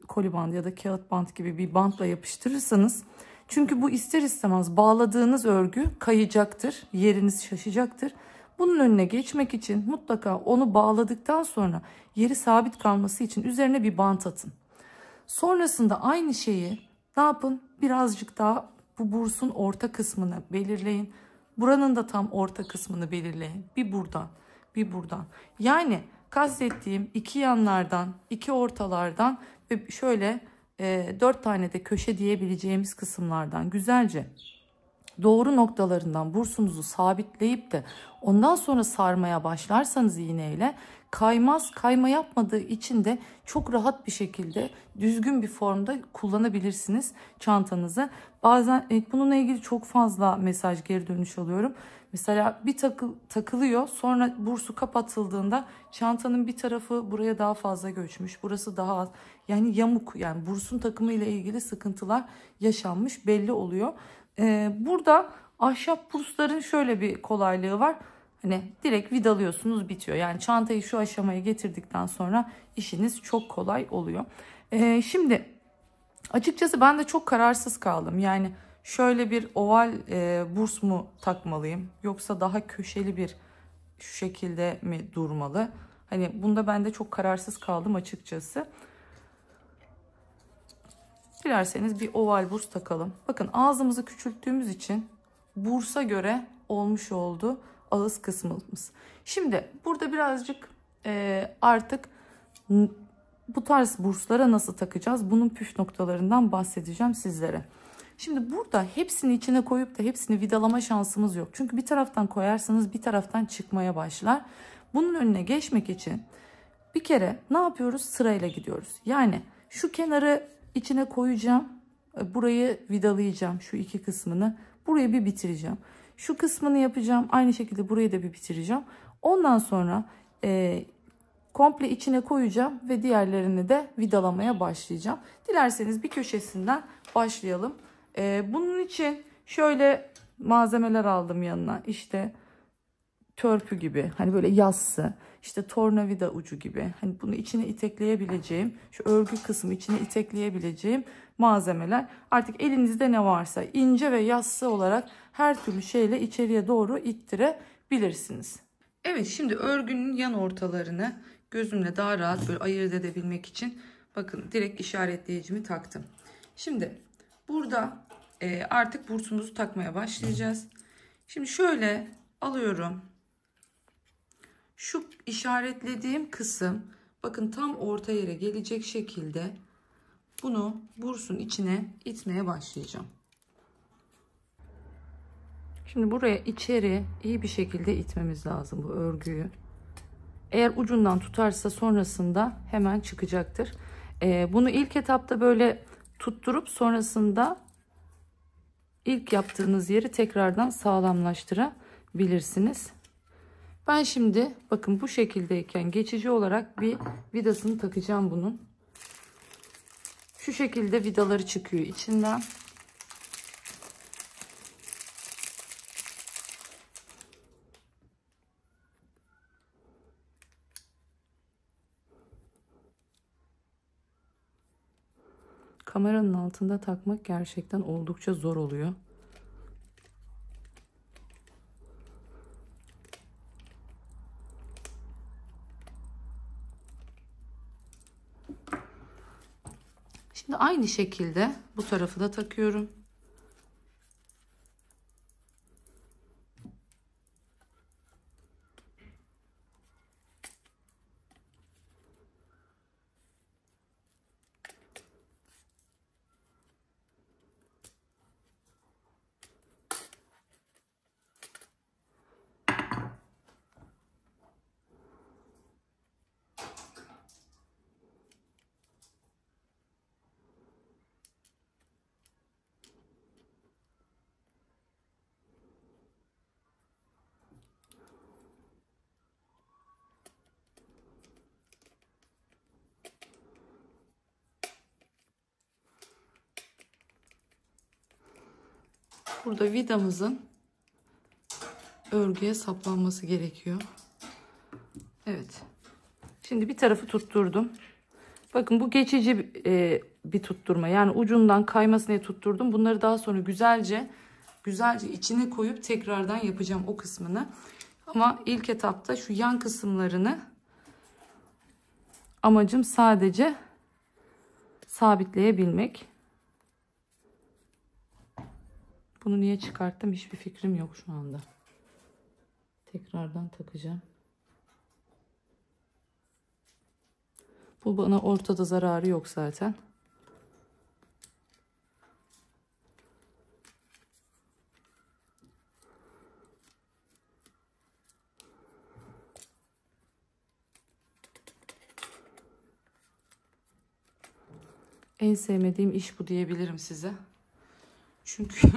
koli bandı ya da kağıt bant gibi bir bantla yapıştırırsanız, çünkü bu ister istemez bağladığınız örgü kayacaktır, yeriniz şaşacaktır. Bunun önüne geçmek için mutlaka onu bağladıktan sonra yeri sabit kalması için üzerine bir bant atın. Sonrasında aynı şeyi ne yapın? Birazcık daha bu bursun orta kısmını belirleyin. Buranın da tam orta kısmını belirleyin. Bir buradan, bir buradan. Yani kastettiğim iki yanlardan, iki ortalardan ve şöyle 4 tane de köşe diyebileceğimiz kısımlardan güzelce doğru noktalarından bursunuzu sabitleyip de ondan sonra sarmaya başlarsanız iğneyle kaymaz. Kayma yapmadığı için de çok rahat bir şekilde düzgün bir formda kullanabilirsiniz çantanızı. Bazen bununla ilgili çok fazla mesaj, geri dönüş alıyorum. Mesela bir takılıyor, sonra bursu kapatıldığında çantanın bir tarafı buraya daha fazla göçmüş, burası daha az. Yani yamuk, yani bursun takımı ile ilgili sıkıntılar yaşanmış belli oluyor. Burada ahşap bursların şöyle bir kolaylığı var. Hani direkt vidalıyorsunuz, bitiyor. Yani çantayı şu aşamaya getirdikten sonra işiniz çok kolay oluyor. Şimdi açıkçası ben de çok kararsız kaldım. Yani şöyle bir oval burs mu takmalıyım, yoksa daha köşeli bir şu şekilde mi durmalı? Hani bunda ben de çok kararsız kaldım açıkçası. Dilerseniz bir oval burs takalım. Bakın ağzımızı küçülttüğümüz için bursa göre olmuş oldu ağız kısmımız. Şimdi burada birazcık artık bu tarz burslara nasıl takacağız? Bunun püf noktalarından bahsedeceğim sizlere. Şimdi burada hepsini içine koyup da hepsini vidalama şansımız yok. Çünkü bir taraftan koyarsanız bir taraftan çıkmaya başlar. Bunun önüne geçmek için bir kere ne yapıyoruz? Sırayla gidiyoruz. Yani şu kenarı içine koyacağım. Burayı vidalayacağım, şu iki kısmını. Burayı bir bitireceğim. Şu kısmını yapacağım. Aynı şekilde burayı da bir bitireceğim. Ondan sonra komple içine koyacağım ve diğerlerini de vidalamaya başlayacağım. Dilerseniz bir köşesinden başlayalım. Bunun için şöyle malzemeler aldım yanına. İşte törpü gibi, hani böyle yassı, işte tornavida ucu gibi, hani bunu içine itekleyebileceğim, şu örgü kısmı içine itekleyebileceğim malzemeler. Artık elinizde ne varsa ince ve yassı olarak her türlü şeyle içeriye doğru ittirebilirsiniz. Evet, şimdi örgünün yan ortalarını gözümle daha rahat böyle ayırt edebilmek için bakın direkt işaretleyicimi taktım. Şimdi burada artık bursumuzu takmaya başlayacağız. Şimdi şöyle alıyorum. Şu işaretlediğim kısım bakın tam orta yere gelecek şekilde bunu bursun içine itmeye başlayacağım. Şimdi buraya içeri iyi bir şekilde itmemiz lazım bu örgüyü. Eğer ucundan tutarsa sonrasında hemen çıkacaktır. Bunu ilk etapta böyle tutturup sonrasında ilk yaptığınız yeri tekrardan sağlamlaştırabilirsiniz. Ben şimdi bakın bu şekildeyken geçici olarak bir vidasını takacağım bunun. Şu şekilde vidaları çıkıyor içinden. Kameranın altında takmak gerçekten oldukça zor oluyor. Şimdi aynı şekilde bu tarafı da takıyorum. Burada vidamızın örgüye saplanması gerekiyor. Evet. Şimdi bir tarafı tutturdum. Bakın bu geçici bir tutturma. Yani ucundan kaymasın diye tutturdum. Bunları daha sonra güzelce içine koyup tekrardan yapacağım o kısmını. Ama ilk etapta şu yan kısımlarını amacım sadece sabitleyebilmek. Bunu niye çıkarttım hiçbir fikrim yok şu anda. Tekrardan takacağım. Bu bana ortada zararı yok zaten. En sevmediğim iş bu diyebilirim size. Çünkü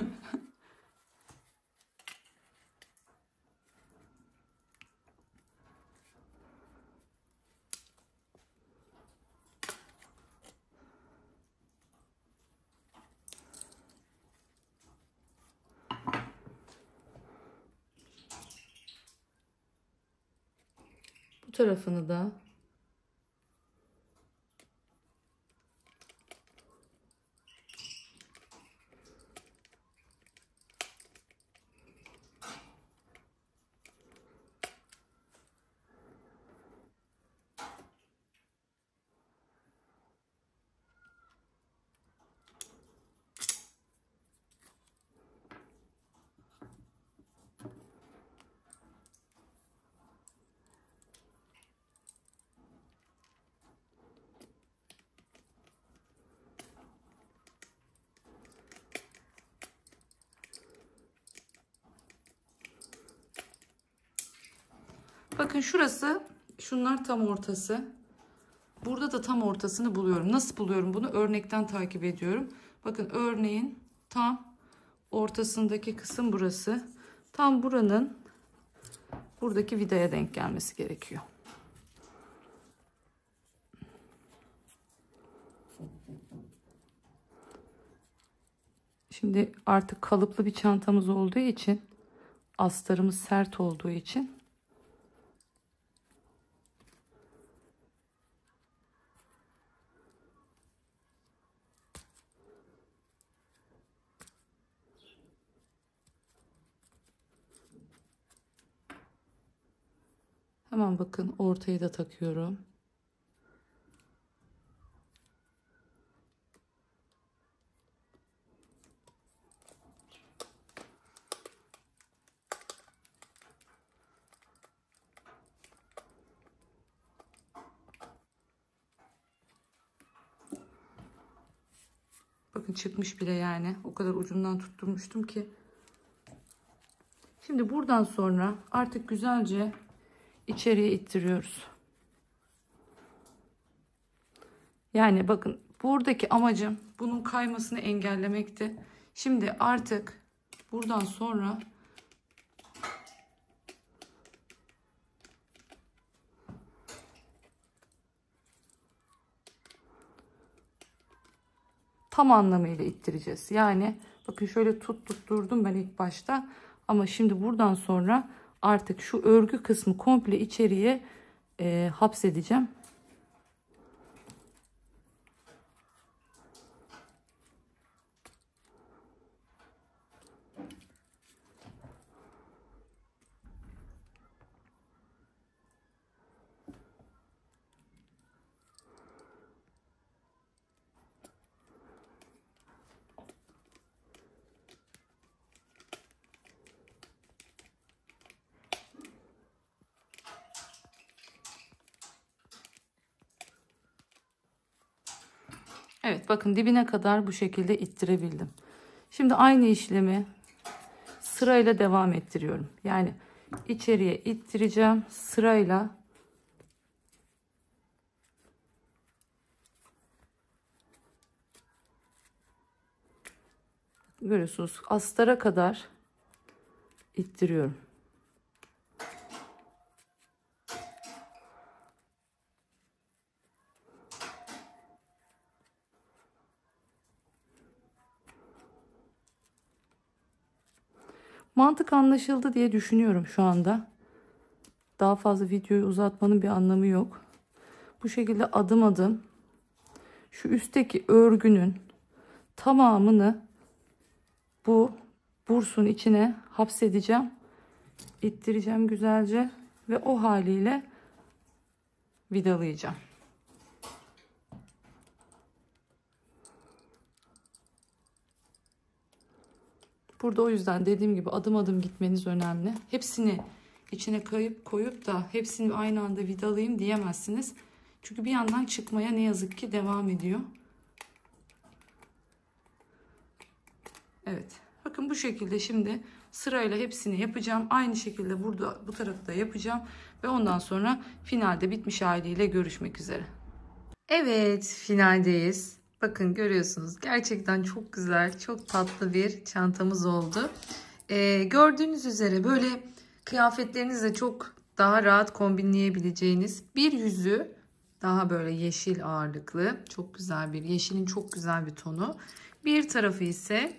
bu tarafını da bakın şurası, şunlar tam ortası. Burada da tam ortasını buluyorum. Nasıl buluyorum bunu? Örnekten takip ediyorum. Bakın örneğin tam ortasındaki kısım burası. Tam buranın buradaki vidaya denk gelmesi gerekiyor. Şimdi artık kalıplı bir çantamız olduğu için, astarımız sert olduğu için hemen bakın ortayı da takıyorum. Bakın çıkmış bile yani. O kadar ucundan tutturmuştum ki. Şimdi buradan sonra artık güzelce içeriye ittiriyoruz. Yani bakın buradaki amacım bunun kaymasını engellemekti. Şimdi artık buradan sonra tam anlamıyla ittireceğiz. Yani bakın şöyle tutturdum ben ilk başta. Ama şimdi buradan sonra artık şu örgü kısmı komple içeriye hapsedeceğim. Evet, bakın dibine kadar bu şekilde ittirebildim. Şimdi aynı işlemi sırayla devam ettiriyorum. Yani içeriye ittireceğim sırayla. Görüyorsunuz, astara kadar ittiriyorum. Mantık anlaşıldı diye düşünüyorum şu anda. Daha fazla videoyu uzatmanın bir anlamı yok. Bu şekilde adım adım şu üstteki örgünün tamamını bu bursun içine hapsedeceğim. İttireceğim güzelce ve o haliyle vidalayacağım. Burada o yüzden dediğim gibi adım adım gitmeniz önemli. Hepsini içine koyup da hepsini aynı anda vidalayayım diyemezsiniz. Çünkü bir yandan çıkmaya ne yazık ki devam ediyor. Evet. Bakın bu şekilde şimdi sırayla hepsini yapacağım. Aynı şekilde burada bu tarafı da yapacağım. Ve ondan sonra finalde bitmiş haliyle görüşmek üzere. Evet, finaldeyiz. Bakın görüyorsunuz, gerçekten çok güzel, çok tatlı bir çantamız oldu. Gördüğünüz üzere böyle kıyafetlerinizle çok daha rahat kombinleyebileceğiniz bir yüzü, daha böyle yeşil ağırlıklı, çok güzel bir yeşilin çok güzel bir tonu. Bir tarafı ise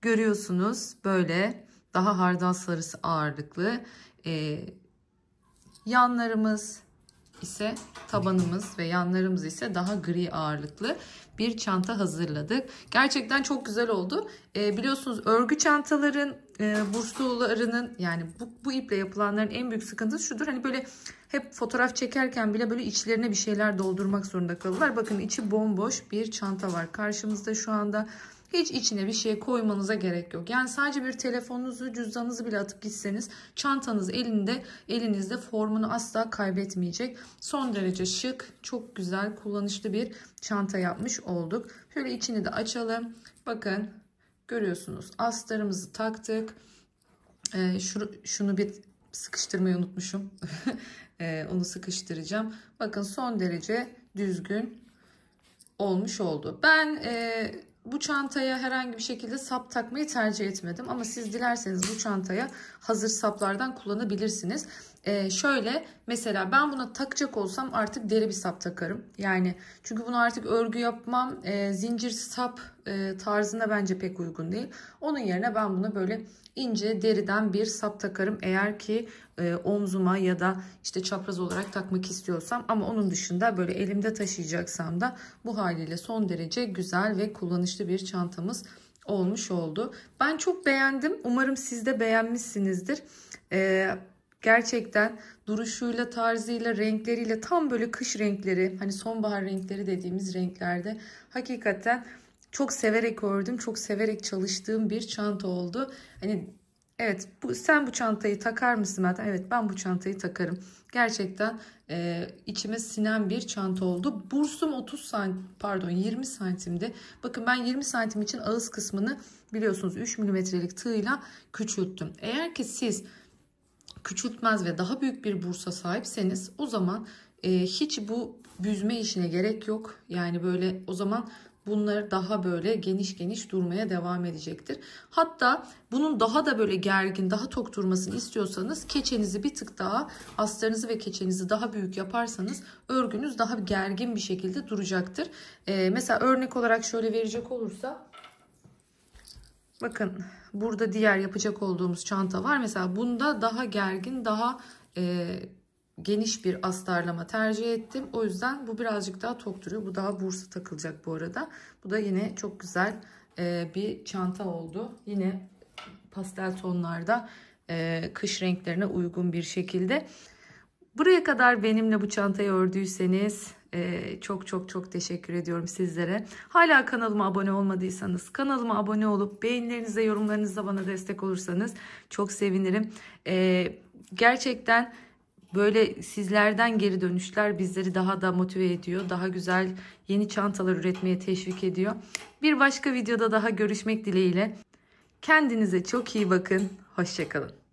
görüyorsunuz böyle daha hardal sarısı ağırlıklı. Yanlarımız ise tabanımız ve yanlarımız ise daha gri ağırlıklı bir çanta hazırladık. Gerçekten çok güzel oldu. Biliyorsunuz örgü çantaların burslularının, yani bu iple yapılanların en büyük sıkıntısı şudur. Hani böyle hep fotoğraf çekerken bile böyle içlerine bir şeyler doldurmak zorunda kalırlar. Bakın içi bomboş bir çanta var karşımızda şu anda. Hiç içine bir şey koymanıza gerek yok. Yani sadece bir telefonunuzu, cüzdanınızı bile atıp gitseniz çantanız elinizde formunu asla kaybetmeyecek. Son derece şık, çok güzel, kullanışlı bir çanta yapmış olduk. Şöyle içini de açalım. Bakın görüyorsunuz, astarımızı taktık. Şunu bir sıkıştırmayı unutmuşum. Onu sıkıştıracağım. Bakın son derece düzgün olmuş oldu. Ben bu çantaya herhangi bir şekilde sap takmayı tercih etmedim. Ama siz dilerseniz bu çantaya hazır saplardan kullanabilirsiniz. Şöyle mesela ben buna takacak olsam artık deri bir sap takarım. Yani çünkü bunu artık örgü yapmam. Zincir sap tarzına bence pek uygun değil. Onun yerine ben buna böyle ince deriden bir sap takarım. Eğer ki omzuma ya da işte çapraz olarak takmak istiyorsam, ama onun dışında böyle elimde taşıyacaksam da bu haliyle son derece güzel ve kullanışlı bir çantamız olmuş oldu. Ben çok beğendim. Umarım siz de beğenmişsinizdir. Gerçekten duruşuyla, tarzıyla, renkleriyle tam böyle kış renkleri, hani sonbahar renkleri dediğimiz renklerde hakikaten çok severek ördüm, çok severek çalıştığım bir çanta oldu. Hani evet, sen bu çantayı takar mısın Meltem? Evet, ben bu çantayı takarım. Gerçekten içime sinen bir çanta oldu. Bursum 20 santimdi. Bakın ben 20 santim için ağız kısmını biliyorsunuz 3 milimetrelik tığla küçülttüm. Eğer ki siz küçültmez ve daha büyük bir bursa sahipseniz o zaman hiç bu büzme işine gerek yok. Yani böyle o zaman bunlar daha böyle geniş geniş durmaya devam edecektir. Hatta bunun daha da böyle gergin, daha tok durmasını istiyorsanız keçenizi bir tık daha, astarınızı ve keçenizi daha büyük yaparsanız örgünüz daha gergin bir şekilde duracaktır. Mesela örnek olarak şöyle verecek olursa, bakın burada diğer yapacak olduğumuz çanta var. Mesela bunda daha gergin, daha geniş bir astarlama tercih ettim. O yüzden bu birazcık daha tok duruyor. Bu daha bursa takılacak bu arada. Bu da yine çok güzel bir çanta oldu. Yine pastel tonlarda kış renklerine uygun bir şekilde. Buraya kadar benimle bu çantayı ördüyseniz çok çok çok teşekkür ediyorum sizlere. Hala kanalıma abone olmadıysanız kanalıma abone olup beğenilerinizle, yorumlarınızla bana destek olursanız çok sevinirim. Gerçekten Böyle sizlerden geri dönüşler bizleri daha da motive ediyor. Daha güzel yeni çantalar üretmeye teşvik ediyor. Bir başka videoda daha görüşmek dileğiyle. Kendinize çok iyi bakın. Hoşça kalın.